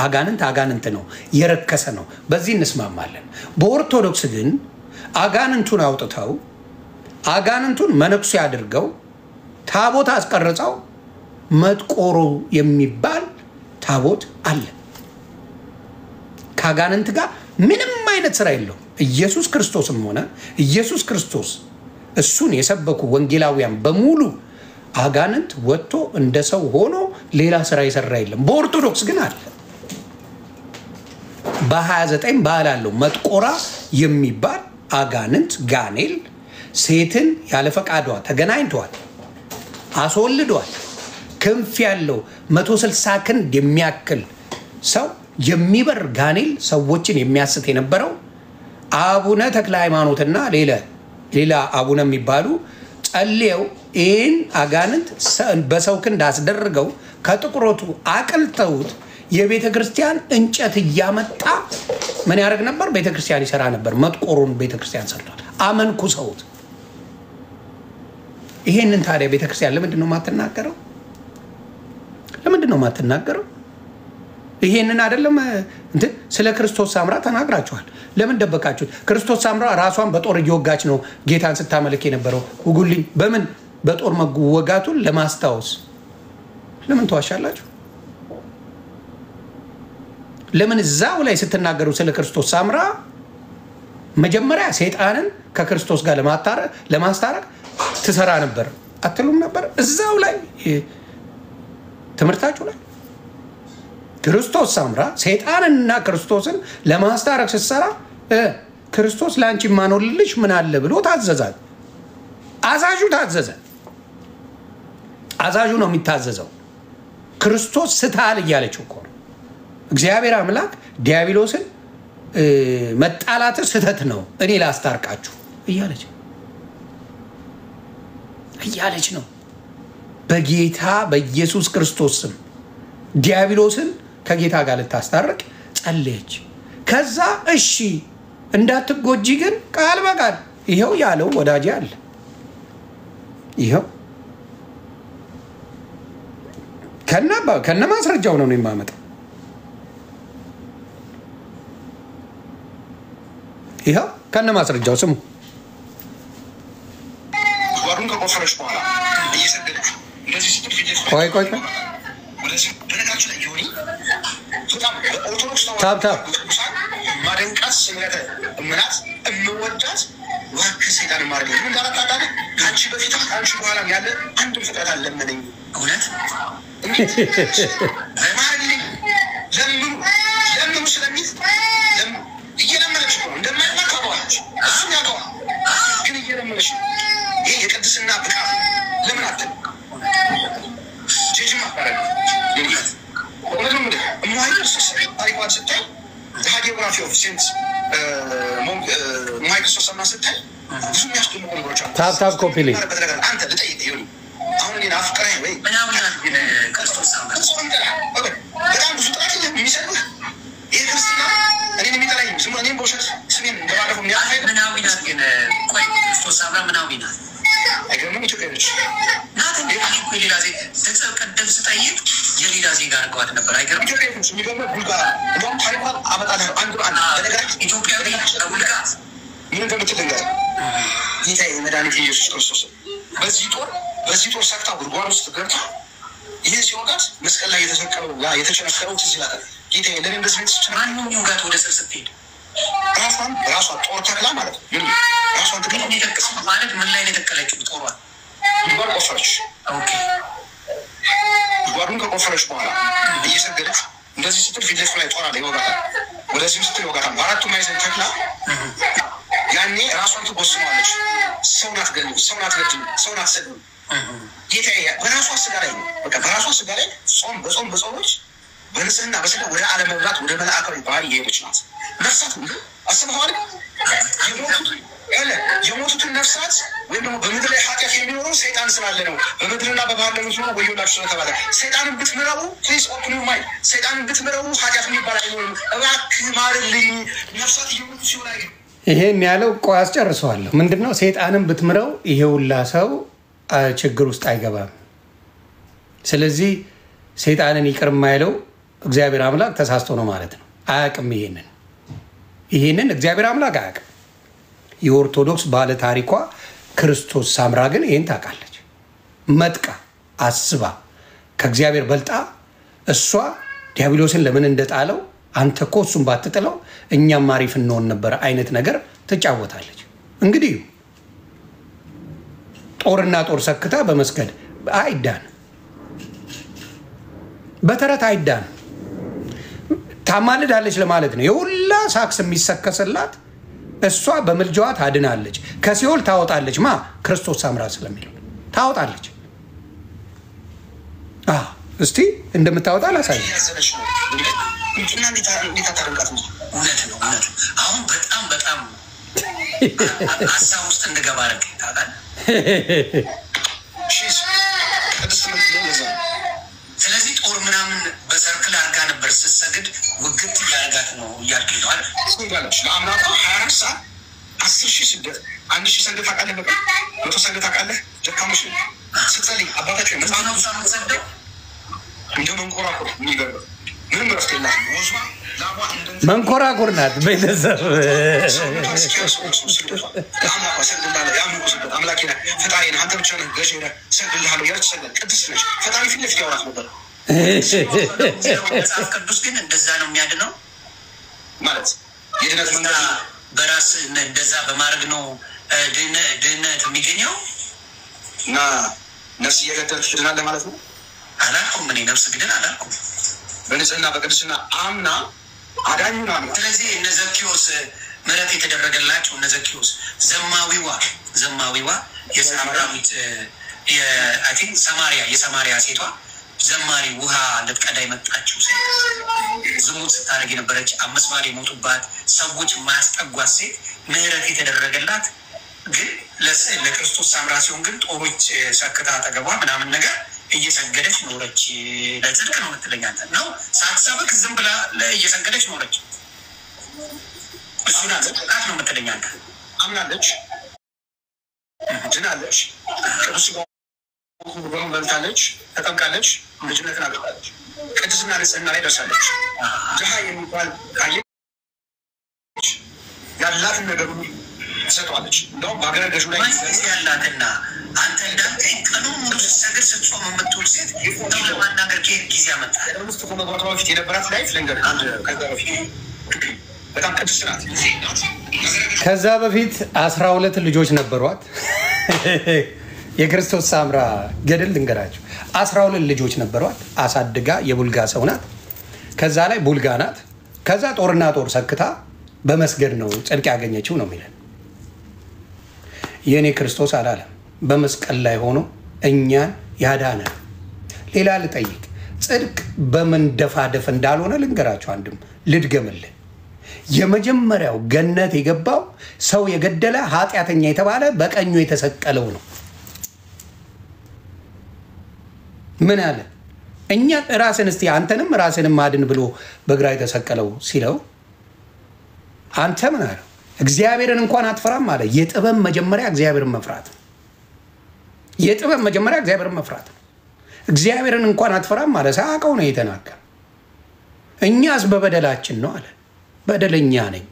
አጋንንት ነው፣ የረከሰ ነው። በዚህ እንስማማለን። በኦርቶዶክስ ግን አጋንንቱን አውጥተው አጋንንቱን መነኩሴ አድርገው ታቦት አስቀርጸው መጥቆሮ የሚባል ታቦት አለ። ከአጋንንት ጋር ምንም አይነት ስራ የለውም። ኢየሱስ ክርስቶስም ሆነ ኢየሱስ ክርስቶስ እሱን የሰበኩ ወንጌላውያን በሙሉ አጋንንት ወጥቶ እንደ ሰው ሆኖ ሌላ ስራ የሰራ የለም። በኦርቶዶክስ ግን አለ። በ29 ባህል አለው መጥቆራ የሚባል አጋንንት ጋኔል ሴትን ያለ ፈቃዷ ተገናኝቷል፣ አስወልዷል። ክንፍ ያለው 160 ክንድ የሚያክል ሰው የሚበር ጋኔል ሰዎችን የሚያስት የነበረው አቡነ ተክለ ሃይማኖትና ሌላ አቡነ የሚባሉ ጸልየው ይህን አጋንንት በሰው ክንድ አስደርገው ከጥቁሮቱ አቅልተውት የቤተ ክርስቲያን እንጨት እያመጣ ምን ያደርግ ነበር? ቤተ ክርስቲያን ይሰራ ነበር። መጥቆሩን ቤተ ክርስቲያን ሰርቷል። አመንኩ ሰውት። ይሄንን ታዲያ ቤተ ክርስቲያን ለምንድን ነው የማትናገረው? ለምንድን ነው የማትናገረው? ይሄንን አይደለም እንትን ስለ ክርስቶስ ሳምራ ተናግራችኋል። ለምን ደበቃችሁት? ክርስቶስ ሳምራ ራሷን በጦር እየወጋች ነው ጌታን ስታመልክ የነበረው። ውጉልኝ በምን በጦር መወጋቱን ለማስታወስ ለምን ተዋሻላችሁ? ለምን እዛው ላይ ስትናገሩ ስለ ክርስቶስ ሳምራ መጀመሪያ ሰይጣንን ከክርስቶስ ጋር ለማስታረቅ ትሰራ ነበር አትሉም ነበር? እዛው ላይ ትምህርታችሁ ላይ ክርስቶስ ሳምራ ሰይጣንና ክርስቶስን ለማስታረቅ ስትሰራ ክርስቶስ ለአንቺ ማኖልልሽ ምን አለ ብሎ ታዘዛት። አዛዡ ታዘዘ። አዛዡ ነው የሚታዘዘው። ክርስቶስ ስተሃል እያለችው እኮ ነው። እግዚአብሔር አምላክ ዲያብሎስን መጣላት ስተት ነው እኔ ላስታርቃችሁ እያለች ነው። በጌታ በኢየሱስ ክርስቶስ ስም ዲያብሎስን ከጌታ ጋር ልታስታርቅ ጸለየች። ከዛ እሺ እንዳትጎጂ ግን ቃል በቃል ይሄው ያለው ወዳጅ አለ። ይሄው ከነ ማስረጃው ነው የማመጣው። ይሄው ከነ ማስረጃው ስሙ።
ጓዱን ከቆፈረች በኋላ እየሰገደች እንደዚህ ስትል ፊት
ቆይ
ወደዚህ በነጋችሁ ላይ ይሁን በጣም በኦርቶዶክስ ነው
ታብታብ
ማደንቃት ስምረተ እምናት እምወዳት ዋክ ሰይጣን ማርገ ምን እንዳላጣጣለ አንቺ በፊት አንቺ በኋላ ያለ አንድም ፍጥረት አለመነኝ እውነት ለማርልኝ ለምኑ ስለሚት እየለመነች ነው እንደማይመጣ ባለች እሱ ያለው ግን እየለመነች ይሄ የቅድስና ብቃት ለምን አትል ጀጅማ አረግ ይልት ወለንም እንደ ማይክስ ታሪኳን ስታይ ሃዲዮግራፊ ኦፍ ሴንስ ማይክስ ሰማ ስታይ ብዙ የሚያስደምሙ ነገሮች አሉ።
ታብ ኮፒ ሊንክ
አንተ ልጠይቅ ይሁን አሁን እኔ አፍቅረኝ ወይ ምናምን ግን ክርስቶስ በጣም ብዙ ጥራት የሚሰጡህ ይህ ክርስትና እኔን የሚጠላኝ ዝም እኔም በውሸት ስሜን እንደባለፈው የሚያፋይ ምናዊ ናት። ግን ቆይ ክርስቶስ አብራ ምናዊ ናት አይገርምም? ኢትዮጵያ ነች ናት እንዴ? እኮ የሌላ ዜ ተጸብ ቀደም ስጠይቅ የሌላ ዜጋ አድርገዋት ነበር። አይገርም? ኢትዮጵያ ነች የሚገርመው ቡልጋ እንደውም ታሪኳን አመጣለሁ አንዱ በነገራችን ኢትዮጵያ ቡልጋ ምን እንደምትል ነገር ጌታ የመድኃኒት ኢየሱስ ክርስቶስ በዚህ ጦር ሰክታ ጉድጓድ ውስጥ ገብታ ይህን ሲወጋት መስቀል ላይ የተሰቀለው የተቸነከረው ትዝ ይላታል። ጌታ ለኔ እንደዚህ ቤት ሲችል ማንም ይወጋት ወደ ስር ስትሄድ ራሷ ጦር ተክላ ማለት ነው። ራሷን ተክላ ማለት ምን ላይ የተከለችው ጦሯን ጉድጓድ ቆፈረች። ኦኬ ጉድጓዱን ከቆፈረች በኋላ እየሰገደች እንደዚህ ስትል ፊት ለፊት ላይ ጦር አለ ይወጋታል። ወደዚህ ስትል ይወጋታል። በአራቱ ማዕዘን ተክላ ያኔ ራሷን ትጎስማለች። ሰው ናት ገሉ ሰው ናት ሰዱ ጌታ በራሷ ስጋ ላይ ነው። በቃ በራሷ ስጋ ላይ በጾሞች በንጽህና በስጋ ወደ ዓለም መብራት ወደ መላእክታዊ ባህሪ የሄደች ናት። ነፍሳት ሁሉ አስበዋል። የሞቱትን ነፍሳት ወይም ደግሞ በምድር ላይ ኃጢአት የሚኖረው ሰይጣን ስላለ ነው። በምድርና በባህር ላይ ነው ወዮላችሁ ስለተባለ ሰይጣንን ብትምረው ፕሊዝ ኦፕን ዩር ማይንድ። ሰይጣንን ብትምረው ኃጢአት የሚባል አይኖርም። እባክህ ማርልኝ። ነፍሳት እየሞቱ ሲሆን አይ
ይሄን ያለው ቆይ አስጨርሰዋለሁ። ምንድነው ሰይጣንን ብትምረው ይሄ ሁላ ሰው ችግር ውስጥ አይገባም። ስለዚህ ሰይጣንን ይቅር የማይለው እግዚአብሔር አምላክ ተሳስቶ ነው ማለት ነው። አያውቅም። ይሄንን እግዚአብሔር አምላክ አያውቅም። የኦርቶዶክስ ባለ ታሪኳ ክርስቶስ ሳምራ ግን ይሄን ታውቃለች። መጥቃ አስባ ከእግዚአብሔር በልጣ እሷ ዲያብሎስን ለምን እንደጣለው አንተ እኮ እሱን ባትጥለው እኛም አሪፍ እንሆን ነበር አይነት ነገር ትጫወታለች። እንግዲህ ጦርና ጦር ሰክታ በመስገድ አይዳን በተረት አይዳን ታማልዳለች ለማለት ነው። የሁላ ሳክስ የሚሰከስላት እሷ በምልጃዋ ታድናለች፣ ከሲኦል ታወጣለች። ክርስቶስ ሳምራ ስለሚለው ታወጣለች። እስቲ እንደምታወጣ ላሳይ።
አሁን በጣም ሀሳብ ውስጥ እንድገባ አደረገ። ስለዚህ ጦር ምናምን በሰርክል አድርጋ ነበር ስትሰግድ ውግት እያደረጋት ነው እያልክ ነው አይደል? ለአምላኳ 24 ሰዓት 10,000 ስግደት 1,000 ሰግደት ታውቃለህ? በቃ 100 ሰግደት ታውቃለህ? ደካሞች ስትጸልይ አባታቸው መጽሐፍ ነው ሳምሰግደው እንደ መንኮራኩር የሚገርም ምንም ረፍት የላትም። ወዟ ላሟ
መንኮራኩር ናት። ቤተሰብ
አምላኬ ነህ ፈጣሪ ነህ አንተ ብቻ ነህ ገዢ ነህ እሰግድልሃለሁ እያለች ትሰግዳለች። ቅድስት ነች። ፈጣሪ ፊት ለፊት ያወራት ነበር። መጽሐፍ ቅዱስ ግን እንደዛ ነው የሚያድነው ማለት የድነት መንገድ በራስ እንደዛ በማድረግ ነው ድህነት የሚገኘው እና ነፍስ እየገደልክ ትድናለህ ማለት ነው። አላልኩም እኔ ነፍስ ግድን አላልኩም። በንጽህና በቅድስና አምና አዳኙን አምና። ስለዚህ እነ ዘኪዮስ ምህረት የተደረገላቸው እነ ዘኪዎስ ዘማዊዋ የሳምራዊት አይ ቲንክ የሰማሪያ ሴቷ ዘማሪ ውሃ ልትቀዳ የመጣችው ሴት ዝሙት ስታደርግ የነበረች 5 ባል የሞቱባት ሰዎች ማያስጠጓት ሴት ምህረት የተደረገላት ግን ለክርስቶስ ሳምራ ሲሆን ግን ጦሮች ሰክታ አጠገቧ ምናምን ነገር እየሰገደች ኖረች። ለጽድቅ ነው የምትለኝ አንተ ነው ሳትሰብክ ዝም ብላ እየሰገደች ኖረች። እሱን አጽድቃት ነው የምትለኝ አንተ።
አምናለች፣ ድናለች፣ ቅዱስ ሥጋውን በልታለች፣ ተጠምቃለች፣ ልጅነትን አግብታለች፣ ቅድስና ንጽሕና ላይ ደርሳለች። ድሃ የሚባል ካየች ያላትን ነገር ሁሉ ትሰጠዋለች። እንደውም በአገረ ገዡ ላይ
ያላትና አንተ እንዳንተ ቀኑን ሙሉ ስትሰግድ ስትጾም የምትውል ሴት እንደው ለማናገር ከየት ጊዜ አመጣ?
ውስጥ ከመግባቷ በፊት የነበራት ላይፍ ልንገርህ። አንድ ከዛ በፊት በጣም ቅድስት ናት።
ከዛ በፊት 12 ልጆች ነበሯት። የክርስቶስ ሳምራ ገድል ልንገራችሁ። 12 ልጆች ነበሯት። አሳድጋ የቡልጋ ሰው ናት። ከዛ ላይ ቡልጋ ናት። ከዛ ጦርና ጦር ሰክታ በመስገድ ነው ጽድቅ ያገኘችው ነው የሚለን። የኔ ክርስቶስ አላለም። በመስቀል ላይ ሆኖ እኛን ያዳነ። ሌላ ልጠይቅ፣ ጽድቅ በመንደፋደፍ እንዳልሆነ ልንገራችሁ። አንድም ልድገምልን። የመጀመሪያው ገነት የገባው ሰው የገደለ ኃጢአተኛ የተባለ በቀኙ የተሰቀለው ነው። ምን አለ? እኛ ራስን እስቲ አንተንም ራስንም ማድን ብሎ በግራ የተሰቀለው ሲለው አንተ ምን አለው? እግዚአብሔርን እንኳን አትፈራም አለ። የጥበብ መጀመሪያ እግዚአብሔርን መፍራት ነው። የጥበብ መጀመሪያ እግዚአብሔርን መፍራት ነው። እግዚአብሔርን እንኳን አትፈራም አለ። ሳያውቀው ነው የተናገረ። እኛስ በበደላችን ነው አለ። በደለኛ ነኝ፣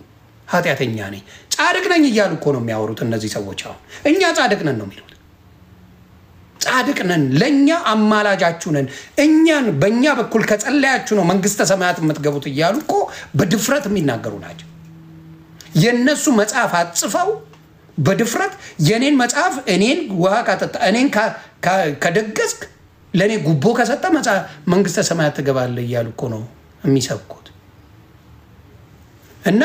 ኃጢአተኛ ነኝ፣ ጻድቅ ነኝ እያሉ እኮ ነው የሚያወሩት እነዚህ ሰዎች። አሁን እኛ ጻድቅ ነን ነው የሚሉት። ጻድቅ ነን፣ ለእኛ አማላጃችሁ ነን፣ እኛን በእኛ በኩል ከጸለያችሁ ነው መንግስተ ሰማያት የምትገቡት እያሉ እኮ በድፍረት የሚናገሩ ናቸው። የነሱ መጽሐፍ አጽፈው በድፍረት የኔን መጽሐፍ እኔን ውሃ ካጠጣ እኔን ከደገስክ ለእኔ ጉቦ ከሰጠ መንግስተ ሰማያት ትገባለህ እያሉ እኮ ነው የሚሰብኩት። እና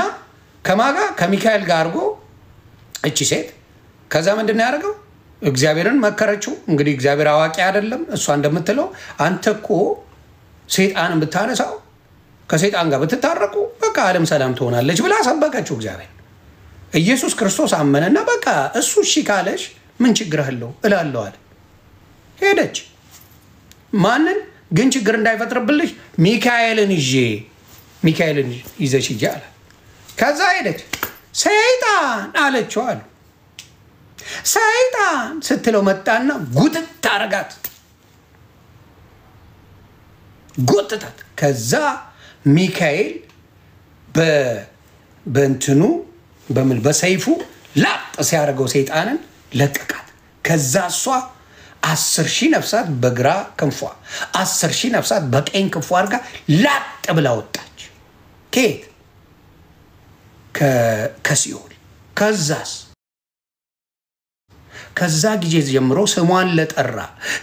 ከማጋ ከሚካኤል ጋር አድርጎ እቺ ሴት ከዛ ምንድን ነው ያደረገው? እግዚአብሔርን መከረችው። እንግዲህ እግዚአብሔር አዋቂ አይደለም። እሷ እንደምትለው አንተ እኮ ሴጣንን ብታነሳው ከሴጣን ጋር ብትታረቁ በቃ ዓለም ሰላም ትሆናለች ብላ ሰበከችው። እግዚአብሔር ኢየሱስ ክርስቶስ አመነና በቃ እሱ እሺ ካለሽ ምን ችግር አለው እላለዋል። ሄደች። ማንን ግን ችግር እንዳይፈጥርብልሽ ሚካኤልን ይዘሽ ሂጂ አለ። ከዛ ሄደች። ሰይጣን አለችው አሉ። ሰይጣን ስትለው መጣና ጉጥት አረጋት። ጎትታት። ከዛ ሚካኤል በእንትኑ በሰይፉ ላጥ ሲያደርገው ሰይጣንን ለቀቃት። ከዛ እሷ 10,000 ነፍሳት በግራ ክንፏ 10,000 ነፍሳት በቀኝ ክንፏ አድርጋ ላጥ ብላ ወጣች። ከየት? ከሲኦል። ከዛ ጊዜ ጀምሮ ስሟን ለጠራ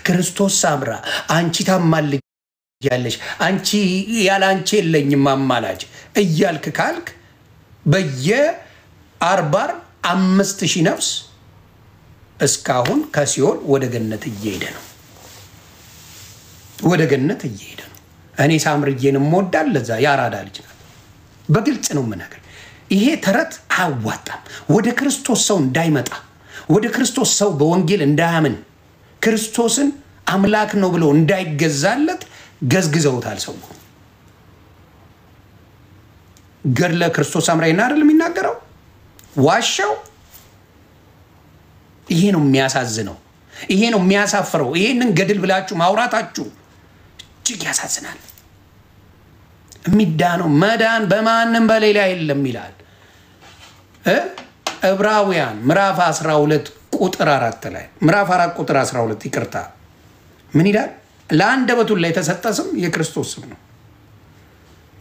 ክርስቶስ ሳምራ አንቺ ታማልጃለሽ፣ አንቺ ያለ አንቺ የለኝም አማላጅ እያልክ ካልክ በየ40 5,000 ነፍስ እስካሁን ከሲኦል ወደ ገነት እየሄደ ነው። ወደ ገነት እየሄደ ነው። እኔ ሳምርዬንም ወዳል ለዛ ያራዳ ልጅ ናት። በግልጽ ነው የምነግርህ። ይሄ ተረት አያዋጣም። ወደ ክርስቶስ ሰው እንዳይመጣ፣ ወደ ክርስቶስ ሰው በወንጌል እንዳያምን፣ ክርስቶስን አምላክ ነው ብሎ እንዳይገዛለት ገዝግዘውታል። ሰው ገድለ ክርስቶስ ሳምራዊና አይደል የሚናገረው? ዋሻው። ይሄ ነው የሚያሳዝነው። ይሄ ነው የሚያሳፍረው። ይሄንን ገድል ብላችሁ ማውራታችሁ እጅግ ያሳዝናል። የሚዳነው መዳን በማንም በሌላ የለም ይላል ዕብራውያን ምዕራፍ 12 ቁጥር 4 ላይ ምዕራፍ 4 ቁጥር 12 ይቅርታ፣ ምን ይላል? ለአንደበቱ ላይ የተሰጠ ስም የክርስቶስ ስም ነው።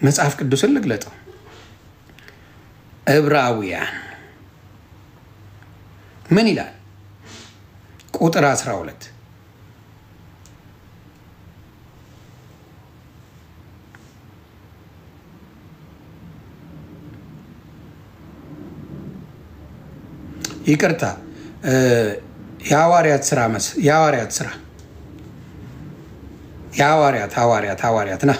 መጽሐፍ ቅዱስን ልግለጠው። ዕብራውያን ምን ይላል? ቁጥር 12
13
ይቅርታ የሐዋርያት ስራ ሐዋርያት ና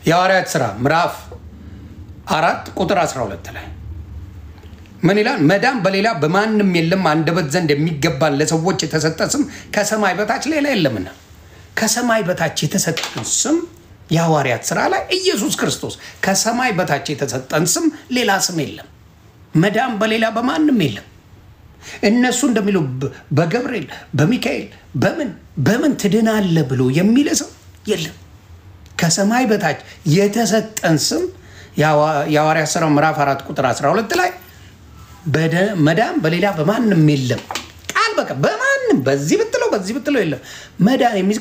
የሐዋርያት ስራ ምዕራፍ 4 ቁጥር 12 ላይ ምን ይላል? መዳን በሌላ በማንም የለም፣ አንደበት ዘንድ የሚገባን ለሰዎች የተሰጠ ስም ከሰማይ በታች ሌላ የለምና። ከሰማይ በታች የተሰጠን ስም የሐዋርያት ስራ ላይ ኢየሱስ ክርስቶስ ከሰማይ በታች የተሰጠን ስም ሌላ ስም የለም። መዳን በሌላ በማንም የለም። እነሱ እንደሚሉ በገብርኤል በሚካኤል በምን ትድናለህ ብሎ የሚል ስም የለም። ከሰማይ በታች የተሰጠን ስም የሐዋርያት ሥራ ምዕራፍ 4 ቁጥር 12 ላይ መዳን በሌላ በማንም የለም። ቃል በቃ በማንም በዚህ ብትለው የለም። መዳን የሚ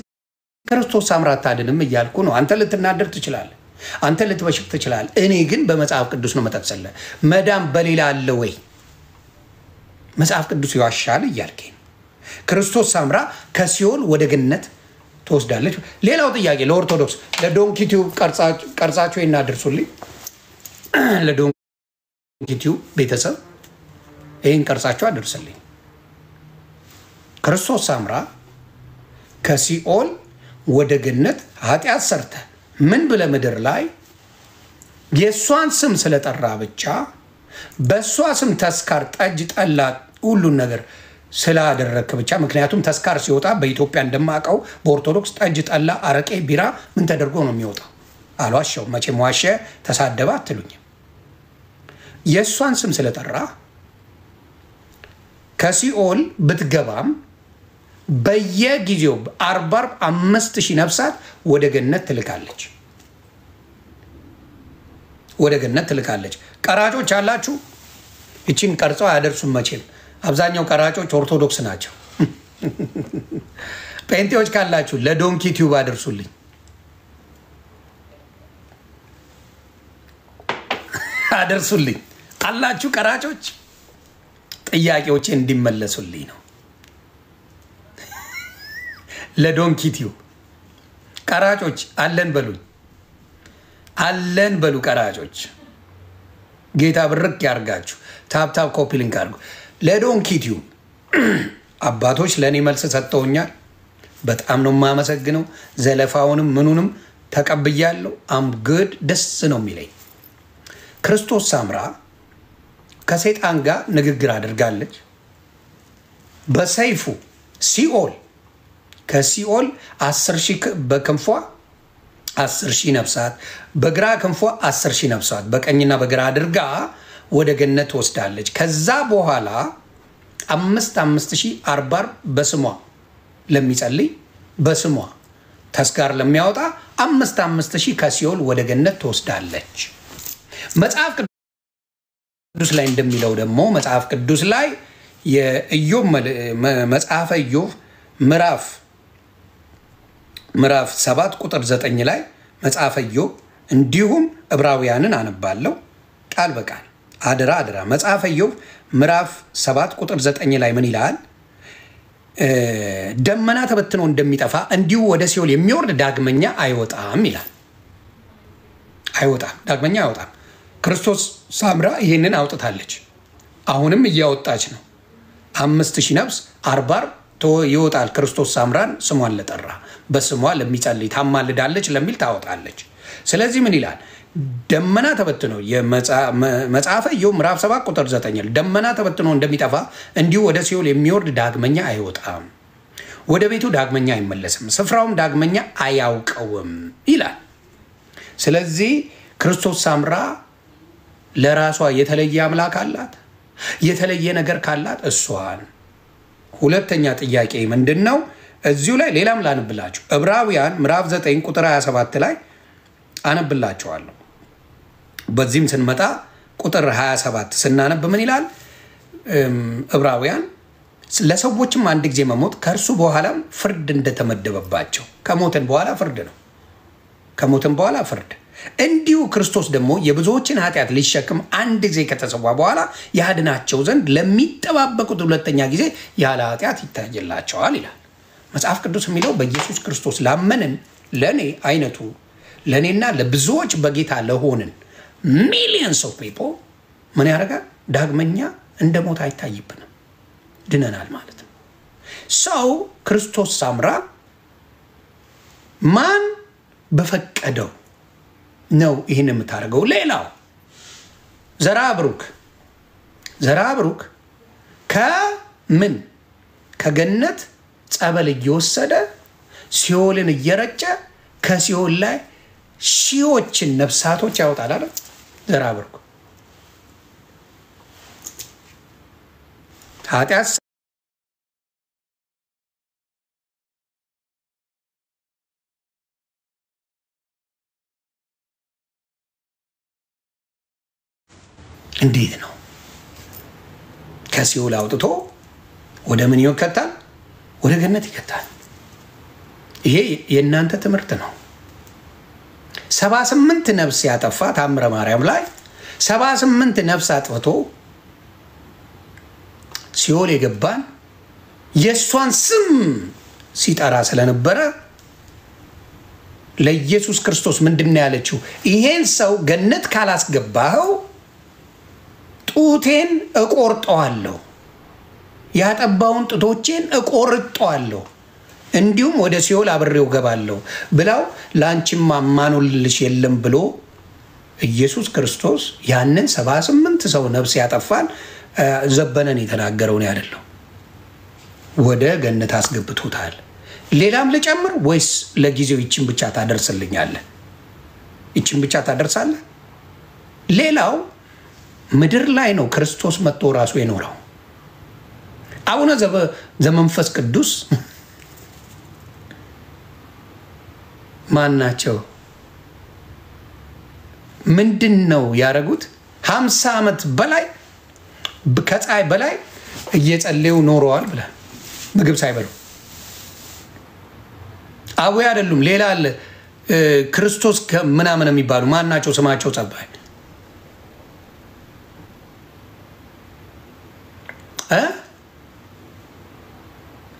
ክርስቶስ ሳምራ አታድንም እያልኩ ነው። አንተ ልትናደር ትችላለህ፣ አንተ ልትበሽቅ ትችላለህ። እኔ ግን በመጽሐፍ ቅዱስ ነው መጠቅሰለ። መዳን በሌላ አለ ወይ? መጽሐፍ ቅዱስ ይዋሻል እያልከኝ ክርስቶስ ሳምራ ከሲኦል ወደ ገነት ትወስዳለች። ሌላው ጥያቄ ለኦርቶዶክስ ለዶንኪቲው ቀርጻቸው እናደርሱልኝ። ለዶንኪቲው ቤተሰብ ይህን ቀርጻቸው አደርስልኝ። ክርስቶስ ሳምራ ከሲኦል ወደ ገነት ኃጢአት ሰርተ ምን ብለ ምድር ላይ የእሷን ስም ስለጠራ ብቻ በእሷ ስም ተስካር፣ ጠጅ፣ ጠላ ሁሉን ነገር ስላደረክ ብቻ። ምክንያቱም ተስካር ሲወጣ በኢትዮጵያ እንደማውቀው በኦርቶዶክስ ጠጅ፣ ጠላ፣ አረቄ፣ ቢራ ምን ተደርጎ ነው የሚወጣው? አልዋሸው። መቼም ዋሸ ተሳደበ አትሉኝም። የእሷን ስም ስለጠራ ከሲኦል ብትገባም በየጊዜው 45,000 ነፍሳት ወደ ገነት ትልካለች። ቀራጮች አላችሁ፣ እቺን ቀርጸው አያደርሱም መቼም። አብዛኛው ቀራጮች ኦርቶዶክስ ናቸው። ጴንጤዎች ካላችሁ ለዶንኪ ቲዩብ አደርሱልኝ። አደርሱልኝ አላችሁ ቀራጮች፣ ጥያቄዎቼ እንዲመለሱልኝ ነው። ለዶንኪ ቲዩብ ቀራጮች አለን በሉኝ፣ አለን በሉ ቀራጮች። ጌታ ብርቅ ያርጋችሁ። ታፕታፕ ኮፒ ሊንክ አድርጉ። ለዶንኪ ቲዩብ አባቶች ለእኔ መልስ ሰጥተውኛል። በጣም ነው የማመሰግነው። ዘለፋውንም ምኑንም ተቀብያለሁ። አም ግድ ደስ ነው የሚለኝ። ክርስቶስ ሳምራ ከሰይጣን ጋር ንግግር አድርጋለች። በሰይፉ ሲኦል ከሲኦል 10,000 በክንፏ 10,000 ነፍሳት፣ በግራ ክንፏ 10,000 ነፍሳት በቀኝና በግራ አድርጋ ወደ ገነት ወስዳለች። ከዛ በኋላ 5,040 በስሟ ለሚጸልይ በስሟ ተስካር ለሚያወጣ 5,000 ከሲኦል ወደ ገነት ትወስዳለች። መጽሐፍ ቅዱስ ላይ እንደሚለው ደግሞ መጽሐፍ ቅዱስ ላይ የኢዮብ መጽሐፈ ኢዮብ ምዕራፍ 7 ቁጥር 9 ላይ መጽሐፈ ኢዮብ እንዲሁም ዕብራውያንን አነባለሁ ቃል በቃል አደራ። መጽሐፈ ኢዮብ ምዕራፍ 7 ቁጥር 9 ላይ ምን ይላል? ደመና ተበትኖ እንደሚጠፋ እንዲሁ ወደ ሲኦል የሚወርድ ዳግመኛ አይወጣም ይላል። ዳግመኛ አይወጣም። ክርስቶስ ሳምራ ይህንን አውጥታለች፣ አሁንም እያወጣች ነው። 5,000 ነፍስ 40 ይወጣል። ክርስቶስ ሳምራን ስሟን ለጠራ በስሟ ለሚጸልይ ታማልዳለች ለሚል ታወጣለች። ስለዚህ ምን ይላል? ደመና ተበትኖ መጽሐፈ ኢዮብ ምዕራፍ 7 ቁጥር 9 ደመና ተበትኖ እንደሚጠፋ እንዲሁ ወደ ሲኦል የሚወርድ ዳግመኛ አይወጣም፣ ወደ ቤቱ ዳግመኛ አይመለስም፣ ስፍራውም ዳግመኛ አያውቀውም ይላል። ስለዚህ ክርስቶስ ሳምራ ለራሷ የተለየ አምላክ አላት፣ የተለየ ነገር ካላት እሷን። ሁለተኛ ጥያቄ ምንድነው? እዚሁ ላይ ሌላም ላንብላችሁ። ዕብራውያን ምዕራፍ 9 ቁጥር 27 ላይ አነብላችኋለሁ። በዚህም ስንመጣ ቁጥር 27 ስናነብ ምን ይላል? ዕብራውያን ለሰዎችም አንድ ጊዜ መሞት ከእርሱ በኋላም ፍርድ እንደተመደበባቸው፣ ከሞትን በኋላ ፍርድ ነው። ከሞትን በኋላ ፍርድ እንዲሁ ክርስቶስ ደግሞ የብዙዎችን ኃጢአት ሊሸክም አንድ ጊዜ ከተሰዋ በኋላ ያድናቸው ዘንድ ለሚጠባበቁት ሁለተኛ ጊዜ ያለ ኃጢአት ይታይላቸዋል ይላል መጽሐፍ ቅዱስ የሚለው። በኢየሱስ ክርስቶስ ላመንን ለእኔ አይነቱ ለእኔና ለብዙዎች በጌታ ለሆንን ሚሊየንስ ኦፍ ፒፕል ምን ያደርጋል? ዳግመኛ እንደ ሞት አይታይብንም፣ ድነናል ማለት ነው። ሰው ክርስቶስ ሳምራ ማን በፈቀደው ነው ይህን የምታደርገው? ሌላው ዘራ ብሩክ ከምን ከገነት ጸበል እየወሰደ ሲኦልን እየረጨ ከሲኦል ላይ ሺዎችን ነፍሳቶች ያወጣል አይደል? ዘራ ብሩክ ኃጢአት እንዴት ነው ከሲኦል አውጥቶ ወደ ምን ይከታል? ወደ ገነት ይከታል። ይሄ የእናንተ ትምህርት ነው። 78 ነፍስ ያጠፋ ታምረ ማርያም ላይ 78 ነፍስ አጥፍቶ ሲኦል የገባን የእሷን ስም ሲጠራ ስለነበረ ለኢየሱስ ክርስቶስ ምንድነው ያለችው? ይሄን ሰው ገነት ካላስገባኸው ጡቴን እቆርጠዋለሁ፣ ያጠባውን ጡቶቼን እቆርጠዋለሁ፣ እንዲሁም ወደ ሲኦል አብሬው ገባለሁ ብላው ላንቺም ማማኑልሽ የለም ብሎ ኢየሱስ ክርስቶስ ያንን 78 ሰው ነፍስ ያጠፋን ዘበነን የተናገረው ነው አይደለም? ወደ ገነት አስገብቶታል። ሌላም ልጨምር ወይስ ለጊዜው ይችን ብቻ ታደርስልኛለህ? ይችን ብቻ ታደርሳለህ? ሌላው ምድር ላይ ነው ክርስቶስ መጥቶ ራሱ የኖረው። አቡነ ዘመንፈስ ቅዱስ ማን ናቸው? ምንድን ነው ያደረጉት? 50 ዓመት በላይ ከፀሐይ በላይ እየጸለዩ ኖረዋል ብለን ምግብ ሳይበሉ። አቡዬ አይደሉም፣ ሌላ አለ። ክርስቶስ ምናምን የሚባሉ ማን ናቸው? ስማቸው ጸባይ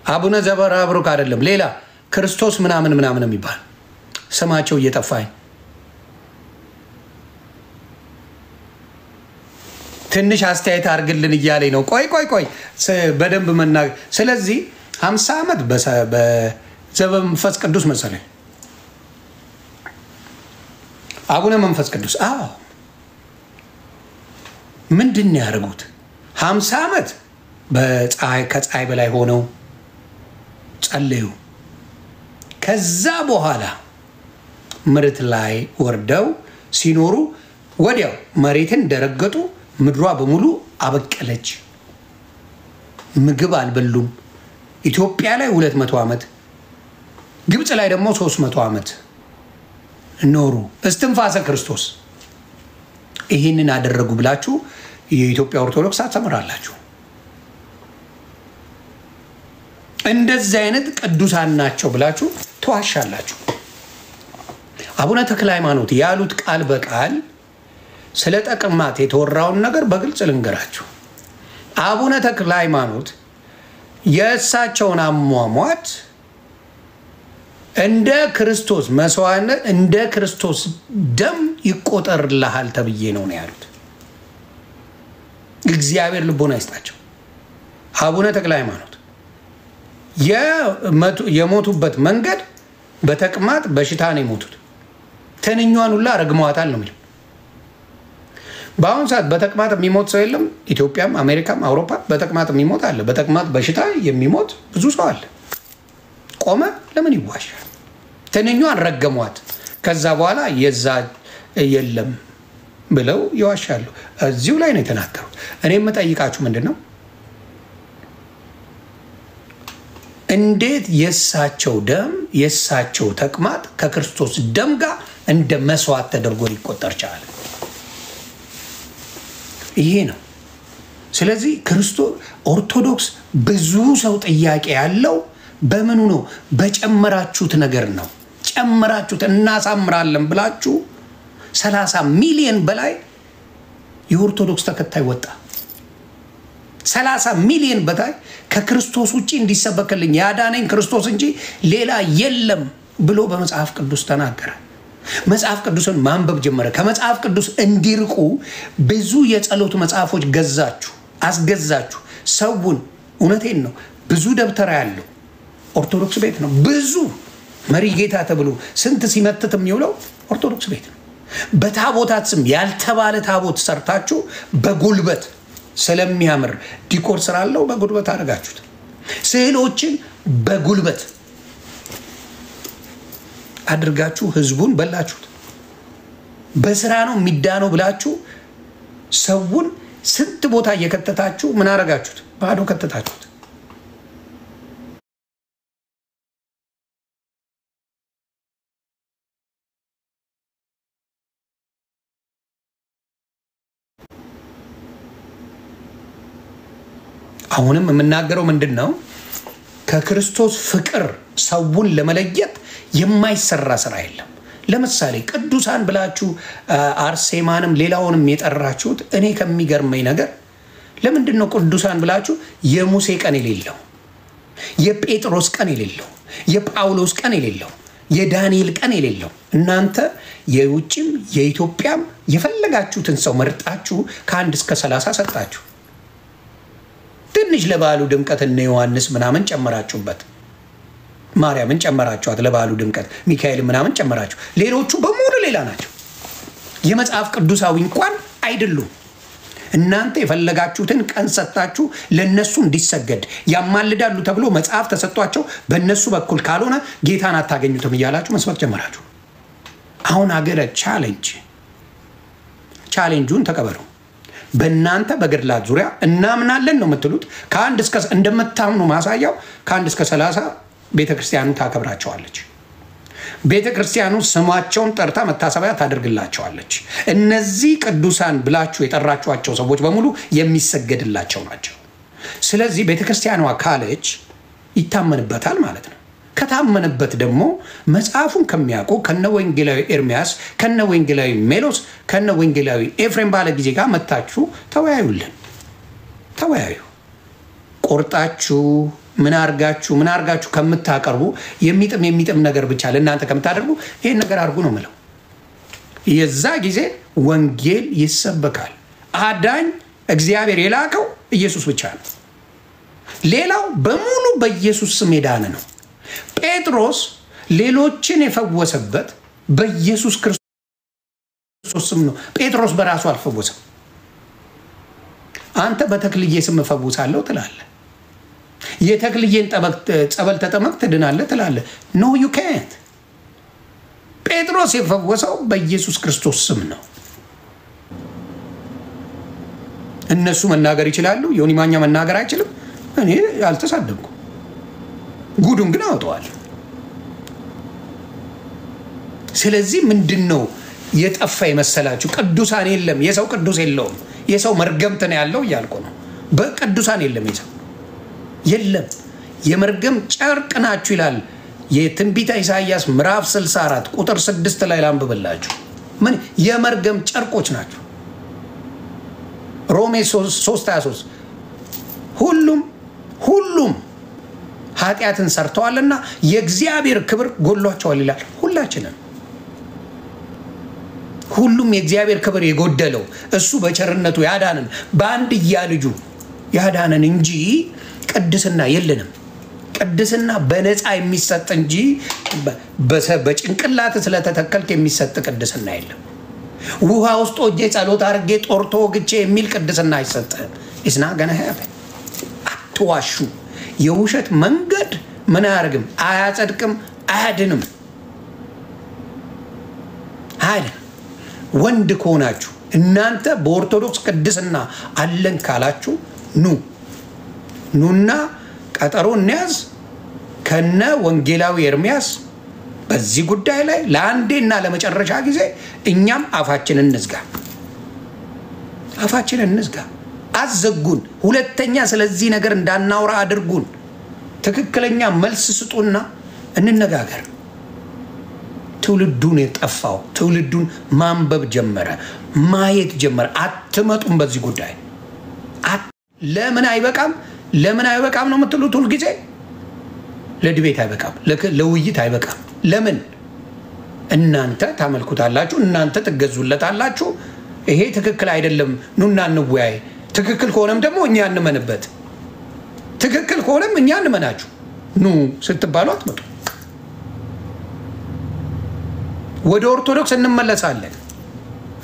አቡነ ዘበራ ብሩክ አይደለም፣ ሌላ ክርስቶስ ምናምን የሚባል ስማቸው እየጠፋኝ ትንሽ አስተያየት አድርግልን እያለኝ ነው። ቆይ በደንብ መናገር። ስለዚህ 50 ዓመት በዘበመንፈስ ቅዱስ መሰለኝ አቡነ መንፈስ ቅዱስ ምንድን ነው ያደረጉት? 50 ዓመት ከፀሐይ በላይ ሆነው ጸለዩ። ከዛ በኋላ መሬት ላይ ወርደው ሲኖሩ ወዲያው መሬትን ደረገጡ። ምድሯ በሙሉ አበቀለች። ምግብ አልበሉም። ኢትዮጵያ ላይ 200 ዓመት፣ ግብፅ ላይ ደግሞ 300 ዓመት ኖሩ። እስትንፋሰ ክርስቶስ ይህንን አደረጉ ብላችሁ የኢትዮጵያ ኦርቶዶክስ አስተምራላችሁ። እንደዚህ አይነት ቅዱሳን ናቸው ብላችሁ ተዋሻላችሁ። አቡነ ተክለ ሃይማኖት ያሉት ቃል በቃል ስለ ተቅማጥ የተወራውን ነገር በግልጽ ልንገራችሁ። አቡነ ተክለ ሃይማኖት የእሳቸውን አሟሟት እንደ ክርስቶስ መስዋዕትነት እንደ ክርስቶስ ደም ይቆጠርልሃል ተብዬ ነው ያሉት። እግዚአብሔር ልቦና ይስጣቸው። አቡነ ተክለ ሃይማኖት የሞቱበት መንገድ በተቅማጥ በሽታ ነው የሞቱት። ትንኟን ሁላ ረግመዋታል ነው የሚለው። በአሁኑ ሰዓት በተቅማጥ የሚሞት ሰው የለም። ኢትዮጵያም አሜሪካም አውሮፓ በተቅማጥ የሚሞት አለ። በተቅማጥ በሽታ የሚሞት ብዙ ሰው አለ። ቆመ ለምን ይዋሻል? ትንኟን ረገሟት። ከዛ በኋላ የዛ የለም ብለው ይዋሻሉ። እዚሁ ላይ ነው የተናገሩት። እኔ የምጠይቃችሁ ምንድን ነው? እንዴት የእሳቸው ደም የእሳቸው ተቅማጥ ከክርስቶስ ደም ጋር እንደ መስዋዕት ተደርጎ ሊቆጠር ቻለ? ይሄ ነው። ስለዚህ ክርስቶስ ኦርቶዶክስ ብዙ ሰው ጥያቄ ያለው በምኑ ነው? በጨመራችሁት ነገር ነው። ጨመራችሁት እናሳምራለን ብላችሁ 30 ሚሊዮን በላይ የኦርቶዶክስ ተከታይ ወጣ። 30 ሚሊዮን በላይ ከክርስቶስ ውጪ እንዲሰበክልኝ ያዳነኝ ክርስቶስ እንጂ ሌላ የለም ብሎ በመጽሐፍ ቅዱስ ተናገረ። መጽሐፍ ቅዱስን ማንበብ ጀመረ። ከመጽሐፍ ቅዱስ እንዲርቁ ብዙ የጸሎት መጽሐፎች ገዛችሁ፣ አስገዛችሁ ሰውን። እውነቴን ነው። ብዙ ደብተራ ያለው ኦርቶዶክስ ቤት ነው። ብዙ መሪ ጌታ ተብሎ ስንት ሲመትት የሚውለው ኦርቶዶክስ ቤት ነው። በታቦታት ስም ያልተባለ ታቦት ሰርታችሁ በጉልበት ስለሚያምር ዲኮር ስላለው በጉልበት አድርጋችሁት፣ ስዕሎችን በጉልበት አድርጋችሁ ህዝቡን በላችሁት። በስራ ነው የሚዳነው ብላችሁ ሰውን ስንት ቦታ እየከተታችሁ ምን አረጋችሁት? ባዶ ከተታችሁት። አሁንም የምናገረው ምንድን ነው? ከክርስቶስ ፍቅር ሰውን ለመለየት የማይሰራ ስራ የለም። ለምሳሌ ቅዱሳን ብላችሁ አርሴማንም ሌላውንም የጠራችሁት እኔ ከሚገርመኝ ነገር ለምንድን ነው ቅዱሳን ብላችሁ የሙሴ ቀን የሌለው፣ የጴጥሮስ ቀን የሌለው፣ የጳውሎስ ቀን የሌለው፣ የዳንኤል ቀን የሌለው? እናንተ የውጭም የኢትዮጵያም የፈለጋችሁትን ሰው መርጣችሁ ከ1 እስከ 30 ሰጣችሁ። ትንሽ ለበዓሉ ድምቀት እነ ዮሐንስ ምናምን ጨመራችሁበት፣ ማርያምን ጨመራችኋት ለበዓሉ ድምቀት፣ ሚካኤል ምናምን ጨመራችሁ። ሌሎቹ በሙሉ ሌላ ናቸው። የመጽሐፍ ቅዱሳዊ እንኳን አይደሉም። እናንተ የፈለጋችሁትን ቀን ሰጣችሁ ለነሱ እንዲሰገድ ያማልዳሉ ተብሎ መጽሐፍ ተሰጥቷቸው በእነሱ በኩል ካልሆነ ጌታን አታገኙትም እያላችሁ መስበክ ጀመራችሁ። አሁን ሀገረ ቻሌንጁን ተቀበሉ። በእናንተ በገድላት ዙሪያ እናምናለን ነው የምትሉት። ከአንድ እስከ እንደምታምኑ ማሳያው ከ1 እስከ 30 ቤተክርስቲያኑ ታከብራቸዋለች። ቤተክርስቲያኑ ስማቸውን ጠርታ መታሰቢያ ታደርግላቸዋለች። እነዚህ ቅዱሳን ብላችሁ የጠራችኋቸው ሰዎች በሙሉ የሚሰገድላቸው ናቸው። ስለዚህ ቤተክርስቲያኗ ካለች ይታመንበታል ማለት ነው። ከታመነበት ደግሞ መጽሐፉን ከሚያውቁ ከነ ወንጌላዊ ኤርሚያስ፣ ከነ ወንጌላዊ ሜሎስ፣ ከነ ወንጌላዊ ኤፍሬም ባለ ጊዜ ጋር መታችሁ ተወያዩልን። ተወያዩ። ቆርጣችሁ ምን አርጋችሁ ከምታቀርቡ የሚጥም ነገር ብቻ ለእናንተ ከምታደርጉ ይሄን ነገር አድርጉ ነው የምለው። የዛ ጊዜ ወንጌል ይሰበካል። አዳኝ እግዚአብሔር የላከው ኢየሱስ ብቻ ነው። ሌላው በሙሉ በኢየሱስ ስም የዳነ ነው። ጴጥሮስ ሌሎችን የፈወሰበት በኢየሱስ ክርስቶስ ስም ነው። ጴጥሮስ በራሱ አልፈወሰም። አንተ በተክልዬ ስም እፈውሳለሁ ትላለህ። የተክልዬን ጸበል ተጠመቅ ትድናለህ ትላለህ። ኖ ዩ ካንት። ጴጥሮስ የፈወሰው በኢየሱስ ክርስቶስ ስም ነው። እነሱ መናገር ይችላሉ፣ ዮኒ ማኛ መናገር አይችልም። እኔ አልተሳደብኩም፣ ጉዱን ግን አውጠዋል። ስለዚህ ምንድነው የጠፋ የመሰላችሁ? ቅዱሳን የለም፣ የሰው ቅዱስ የለውም፣ የሰው መርገምት ነው ያለው እያልኩ ነው። በቅዱሳን የለም፣ የሰው የለም። የመርገም ጨርቅ ናችሁ ይላል የትንቢተ ኢሳይያስ ምዕራፍ 64 ቁጥር 6 ላይ ላንብብላችሁ። ምን የመርገም ጨርቆች ናችሁ? ሮሜ 3:23 ሁሉም ኃጢአትን ሰርተዋልና የእግዚአብሔር ክብር ጎሏቸዋል ይላል። ሁሉም የእግዚአብሔር ክብር የጎደለው እሱ በቸርነቱ ያዳነን በአንድያ ልጁ ያዳነን እንጂ ቅድስና የለንም። ቅድስና በነፃ የሚሰጥ እንጂ በጭንቅላት ስለተተከልክ የሚሰጥ ቅድስና የለም። ውሃ ውስጥ ሆጄ ጸሎት አድርጌ ጦርቶ ግቼ የሚል ቅድስና አይሰጥህም። ኢስና ገና አትዋሹ። የውሸት መንገድ ምን አያርግም? አያጸድቅም፣ አያድንም። ወንድ ከሆናችሁ እናንተ በኦርቶዶክስ ቅድስና አለን ካላችሁ ኑና ቀጠሮ እንያዝ ከነ ወንጌላዊ ኤርሚያስ በዚህ ጉዳይ ላይ ለአንዴና ለመጨረሻ ጊዜ እኛም አፋችንን እንዝጋ። አዘጉን። ሁለተኛ ስለዚህ ነገር እንዳናወራ አድርጉን። ትክክለኛ መልስ ስጡና እንነጋገር። ትውልዱን የጠፋው ትውልዱን ማንበብ ጀመረ፣ ማየት ጀመረ። አትመጡም በዚህ ጉዳይ። ለምን አይበቃም ነው የምትሉት ሁል ጊዜ? ለድቤት አይበቃም፣ ለውይይት አይበቃም። ለምን እናንተ ታመልኩታላችሁ፣ እናንተ ትገዙለታላችሁ። ይሄ ትክክል አይደለም፣ ኑና እንወያይ። ትክክል ከሆነም ደግሞ እኛ እንመንበት። ትክክል ከሆነም እኛ እንመናችሁ። ኑ ስትባሉ አትመጡ። ወደ ኦርቶዶክስ እንመለሳለን።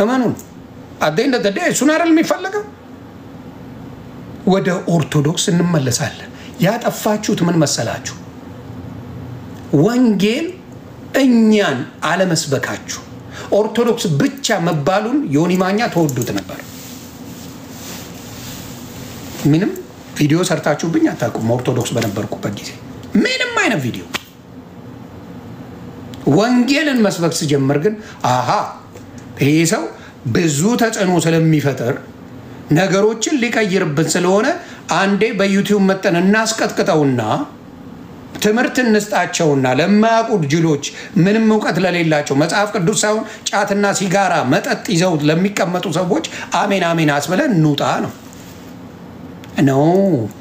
እመኑን። አደይ እንደደ እሱን አይደል የሚፈለገው? ወደ ኦርቶዶክስ እንመለሳለን። ያጠፋችሁት ምን መሰላችሁ? ወንጌል እኛን አለመስበካችሁ። ኦርቶዶክስ ብቻ መባሉን ዮኒ ማኛ ተወዱት ነበር። ምንም ቪዲዮ ሰርታችሁብኝ አታውቁም። ኦርቶዶክስ በነበርኩበት ጊዜ ምንም አይነት ቪዲዮ። ወንጌልን መስበክ ሲጀምር ግን አሃ ይሄ ሰው ብዙ ተጽዕኖ ስለሚፈጥር ነገሮችን ሊቀይርብን ስለሆነ አንዴ በዩቲዩብ መጠን እናስቀጥቅጠውና ትምህርት እንስጣቸውና ለማያውቁ ጅሎች ምንም እውቀት ለሌላቸው መጽሐፍ ቅዱስ ሳይሆን ጫትና ሲጋራ መጠጥ ይዘው ለሚቀመጡ ሰዎች አሜን አሜን አስብለን እንውጣ ነው።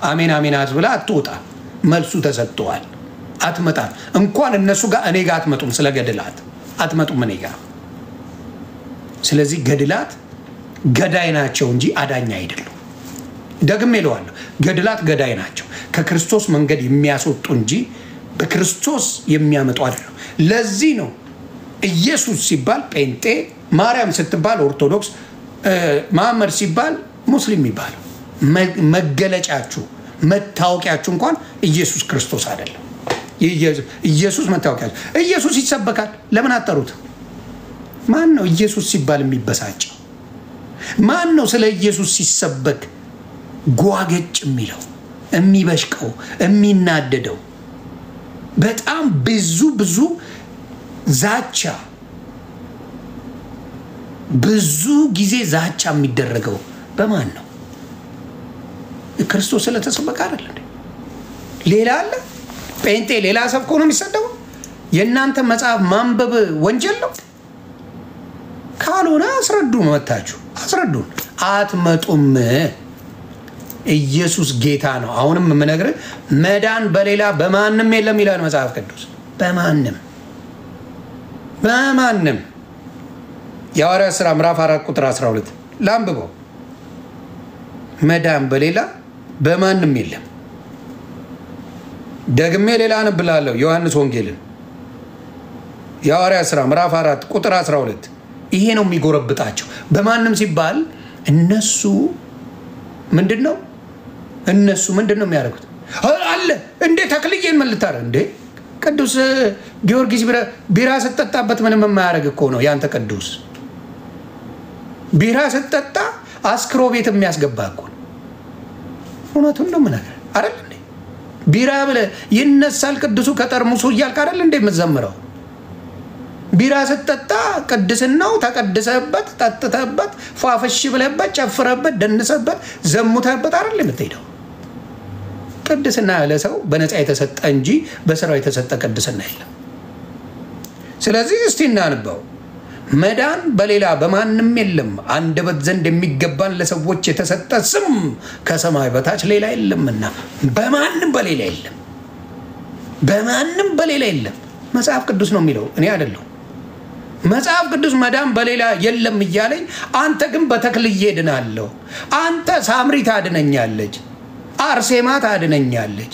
አሜን አሜን አስብላ አትውጣ። መልሱ ተሰጥቷል። አትመጣም። እንኳን እነሱ ጋር እኔ ጋር አትመጡም። ስለ ገድላት አትመጡም እኔ ጋር። ስለዚህ ገድላት ገዳይ ናቸው እንጂ አዳኝ አይደሉም። ደግሜ እለዋለሁ፣ ገድላት ገዳይ ናቸው፣ ከክርስቶስ መንገድ የሚያስወጡ እንጂ በክርስቶስ የሚያመጡ አይደሉም። ለዚህ ነው ኢየሱስ ሲባል ጴንጤ፣ ማርያም ስትባል ኦርቶዶክስ፣ መሐመድ ሲባል ሙስሊም ይባላል። መገለጫችሁ መታወቂያችሁ እንኳን ኢየሱስ ክርስቶስ አይደለም። ኢየሱስ መታወቂያችሁ። ኢየሱስ ይሰበካል፣ ለምን አጠሩት? ማን ነው ኢየሱስ ሲባል የሚበሳጨው? ማን ነው ስለ ኢየሱስ ሲሰበክ ጓገጭ የሚለው የሚበሽቀው የሚናደደው? በጣም ብዙ ዛቻ፣ ብዙ ጊዜ ዛቻ የሚደረገው በማን ነው? ክርስቶስ ስለተሰበከ አይደል እንዴ? ሌላ አለ? ጴንጤ ሌላ ሰብኮ ነው የሚሰደው? የእናንተ መጽሐፍ ማንበብ ወንጀል ነው? ካልሆነ አስረዱን፣ ወጣችሁ አስረዱን። አትመጡም። ኢየሱስ ጌታ ነው። አሁንም የምነግርህ መዳን በሌላ በማንም የለም ይላል መጽሐፍ ቅዱስ። በማንም የሐዋርያት ሥራ ምዕራፍ 4 ቁጥር 12 ላንብበው። መዳን በሌላ በማንም የለም። ደግሜ ሌላ አንብላለሁ። ዮሐንስ ወንጌልን የሐዋርያት ሥራ ምዕራፍ 4 ቁጥር 12 ይሄ ነው የሚጎረብጣቸው። በማንም ሲባል እነሱ ምንድነው የሚያደርጉት? አለ እንዴ ተክልዬን መልታረ እንዴ ቅዱስ ጊዮርጊስ ቢራ ስትጠጣበት ምንም የማያደርግ እኮ ነው ያንተ ቅዱስ። ቢራ ስትጠጣ አስክሮ ቤት የሚያስገባ እኮ ነው። እውነቱን ነው የምነግርህ አይደል እንዴ? ቢራ ብለህ ይነሳል ቅዱሱ ከጠርሙሱ እያልክ አይደል እንዴ የምትዘምረው? ቢራ ስትጠጣ ቅድስናው ተቀድሰበት ጠጥተበት ፏፈሽ ብለበት ጨፍረበት ደንሰበት ዘሙተበት አይደል የምትሄደው? ቅድስና ያለ ሰው በነፃ የተሰጠ እንጂ በስራው የተሰጠ ቅድስና የለም። ስለዚህ እስቲ እናንበው። መዳን በሌላ በማንም የለም፣ አንደበት ዘንድ የሚገባን ለሰዎች የተሰጠ ስም ከሰማይ በታች ሌላ የለምና። በማንም በሌላ የለም፣ በማንም በሌላ የለም። መጽሐፍ ቅዱስ ነው የሚለው፣ እኔ አይደለሁ። መጽሐፍ ቅዱስ መዳን በሌላ የለም እያለኝ አንተ ግን በተክልዬ ድናለሁ፣ አንተ ሳምሪ ታድነኛለች፣ አርሴማ ታድነኛለች፣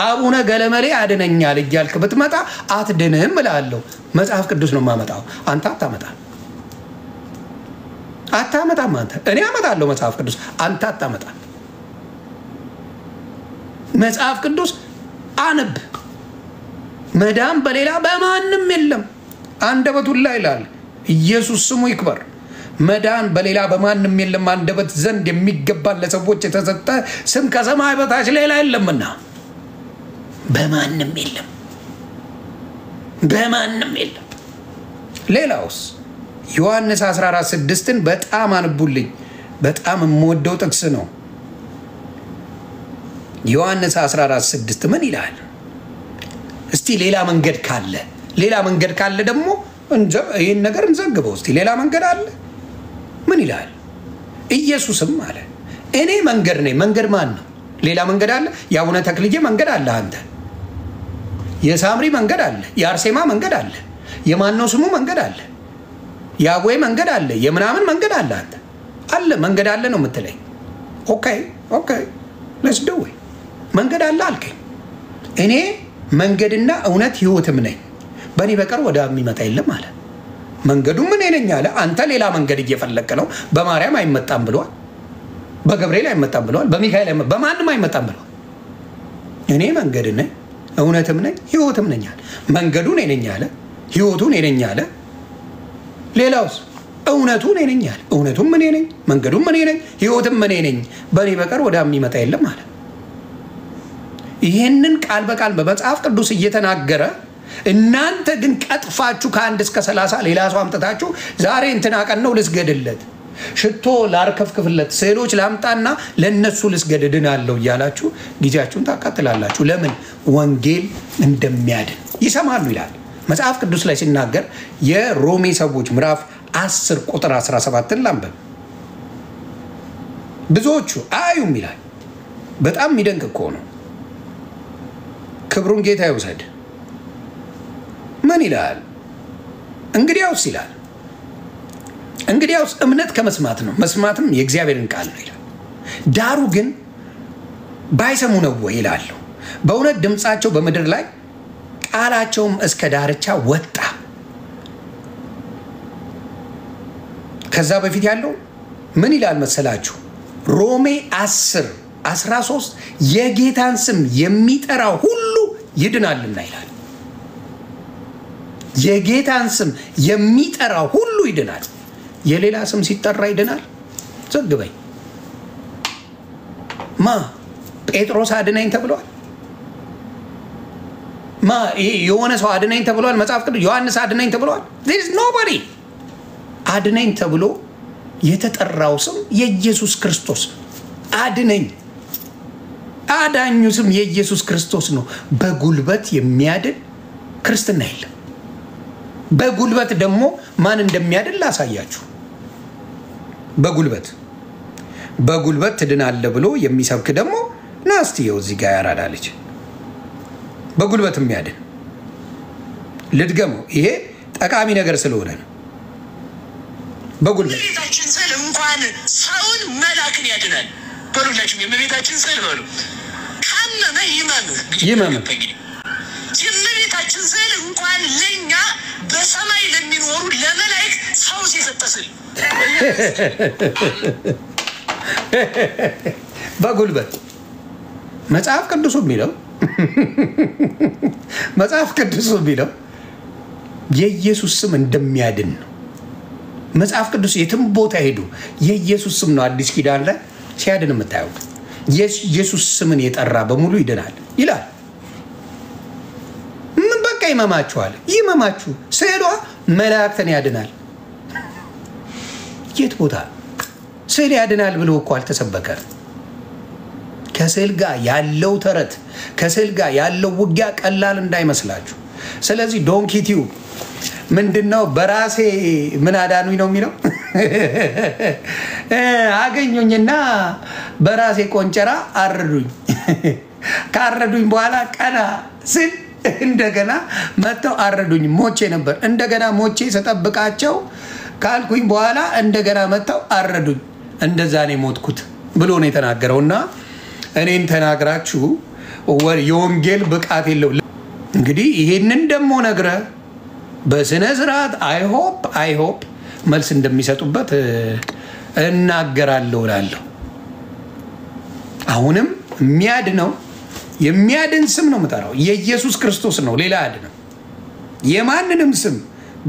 አቡነ ገለመሌ አድነኛል እያልክ ብትመጣ አትድንም እላለሁ። መጽሐፍ ቅዱስ ነው የማመጣው፣ አንተ አታመጣም። አንተ እኔ አመጣለሁ መጽሐፍ ቅዱስ፣ አንተ አታመጣም። መጽሐፍ ቅዱስ አንብ። መዳን በሌላ በማንም የለም። አንደበቱን ላይ ይላል ኢየሱስ ስሙ ይክበር። መዳን በሌላ በማንም የለም፣ አንደበት ዘንድ የሚገባን ለሰዎች የተሰጠ ስም ከሰማይ በታች ሌላ የለምና። በማንም የለም፣ በማንም የለም። ሌላውስ ዮሐንስ 14:6ን በጣም አንቡልኝ። በጣም የምወደው ጥቅስ ነው። ዮሐንስ 14:6 ምን ይላል? እስቲ ሌላ መንገድ ካለ ደግሞ ይህን ነገር እንዘግበው። እስቲ ሌላ መንገድ አለ? ምን ይላል? ኢየሱስም አለ እኔ መንገድ ነኝ። መንገድ ማን ነው? ሌላ መንገድ አለ? የአቡነ ተክልዬ መንገድ አለ፣ አንተ የሳምሪ መንገድ አለ፣ የአርሴማ መንገድ አለ፣ የማነው ስሙ መንገድ አለ፣ ያዌ መንገድ አለ፣ የምናምን መንገድ አለ። አንተ አለ መንገድ አለ ነው የምትለኝ? ኦኬ let's do it። መንገድ አለ አልከኝ። እኔ መንገድና እውነት ህይወትም ነኝ፣ በእኔ በቀር ወደ የሚመጣ የለም አለ። መንገዱ ምን ነኝ አለ። አንተ ሌላ መንገድ እየፈለክ ነው። በማርያም አይመጣም ብሏል፣ በገብርኤል አይመጣም ብሏል፣ በሚካኤል በማንም አይመጣም ብሏል። እኔ መንገድ ነኝ፣ እውነትም ነኝ፣ ህይወትም ነኝ አለ። መንገዱ እኔ ነኝ አለ፣ ህይወቱ እኔ ነኝ አለ። ሌላውስ? እውነቱ እኔ ነኝ አለ። እውነቱም እኔ ነኝ፣ መንገዱም እኔ ነኝ፣ ህይወትም እኔ ነኝ፣ በእኔ በቀር ወደ የሚመጣ የለም አለ። ይህንን ቃል በቃል በመጽሐፍ ቅዱስ እየተናገረ እናንተ ግን ቀጥፋችሁ ከ1 እስከ 30 ሌላ ሰው አምጥታችሁ ዛሬ እንትና ቀን ነው ልስገድለት፣ ሽቶ ላርከፍክፍለት፣ ስዕሎች ላምጣና ለነሱ ልስገድድን አለው እያላችሁ ጊዜያችሁን ታቃጥላላችሁ። ለምን? ወንጌል እንደሚያድን ይሰማሉ ይላል መጽሐፍ ቅዱስ ላይ ሲናገር። የሮሜ ሰዎች ምዕራፍ 10 ቁጥር 17 ላንብብ። ብዙዎቹ አዩም ይላል። በጣም የሚደንቅ እኮ ነው። ክብሩን ጌታ ይውሰድ። ምን ይላል? እንግዲያውስ ይላል፣ እንግዲያውስ እምነት ከመስማት ነው፣ መስማትም የእግዚአብሔርን ቃል ነው ይላል። ዳሩ ግን ባይሰሙ ነው ወይ ይላሉ። በእውነት ድምፃቸው በምድር ላይ ቃላቸውም እስከ ዳርቻ ወጣ። ከዛ በፊት ያለው ምን ይላል መሰላችሁ? ሮሜ 10:13 የጌታን ስም የሚጠራ ሁሉ ይድናልና ይላል። የጌታን ስም የሚጠራ ሁሉ ይድናል። የሌላ ስም ሲጠራ ይድናል? ዘግበኝ። ማ ጴጥሮስ አድነኝ ተብሏል? ማ የሆነ ሰው አድነኝ ተብሏል? መጽሐፍ ቅዱስ ዮሐንስ አድነኝ ተብሏል? there is nobody አድነኝ ተብሎ የተጠራው ስም የኢየሱስ ክርስቶስ አድነኝ። አዳኙ ስም የኢየሱስ ክርስቶስ ነው። በጉልበት የሚያድን ክርስትና የለም። በጉልበት ደግሞ ማን እንደሚያድን ላሳያችሁ። በጉልበት ትድናለህ ብሎ የሚሰብክ ደግሞ ናስቲ ይኸው እዚህ ጋር ያራዳለች። በጉልበት የሚያድን ልድገመው፣ ይሄ ጠቃሚ ነገር ስለሆነ ነው። በጉልበት
የእመቤታችን ስዕል እንኳን ሰውን መላክን ያድናል። በሉላችሁ የእመቤታችን ስዕል በሉ። ካመመ ይመምህ። የእመቤታችን ስዕል እንኳን ለኛ በሰማይ ለሚኖሩ ለመላእክት ሰው የሰጠ ስዕል
በጉልበት መጽሐፍ ቅዱስ የሚለው የኢየሱስ ስም እንደሚያድን ነው። መጽሐፍ ቅዱስ የትም ቦታ ሄዱ የኢየሱስ ስም ነው አዲስ ኪዳን ላይ ሲያድን የምታዩት። የኢየሱስ ስምን የጠራ በሙሉ ይድናል ይላል። ምን በቃ ይመማችኋል፣ ይመማችሁ። ስዕሏ መላእክትን ያድናል። የት ቦታ ስዕል ያድናል ብሎ እኮ አልተሰበከ። ከስዕል ጋር ያለው ተረት፣ ከስዕል ጋር ያለው ውጊያ ቀላል እንዳይመስላችሁ። ስለዚህ ዶንኪቲው ምንድነው? በራሴ ምን አዳኑኝ ነው የሚለው። አገኙኝና በራሴ ቆንጨራ አረዱኝ። ካረዱኝ በኋላ ቀና ስል እንደገና መጥተው አረዱኝ። ሞቼ ነበር። እንደገና ሞቼ ስጠብቃቸው ካልኩኝ በኋላ እንደገና መጥተው አረዱኝ። እንደዛ ነው የሞትኩት ብሎ ነው የተናገረውና እኔን ተናግራችሁ የወንጌል ብቃት የለው። እንግዲህ ይሄንን ደግሞ ነግረ በስነ ስርዓት አይ ሆፕ መልስ እንደሚሰጡበት እናገራለሁ እላለሁ። አሁንም የሚያድን ስም ነው የምጠራው። የኢየሱስ ክርስቶስ ነው፣ ሌላ አይደለም። የማንንም ስም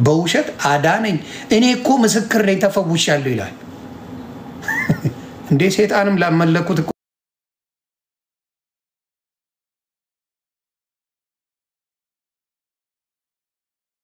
በውሸት አዳነኝ እኔ እኮ ምስክር ነኝ ተፈውሻለሁ ይላል። እንዴ ሰይጣንም ላመለኩት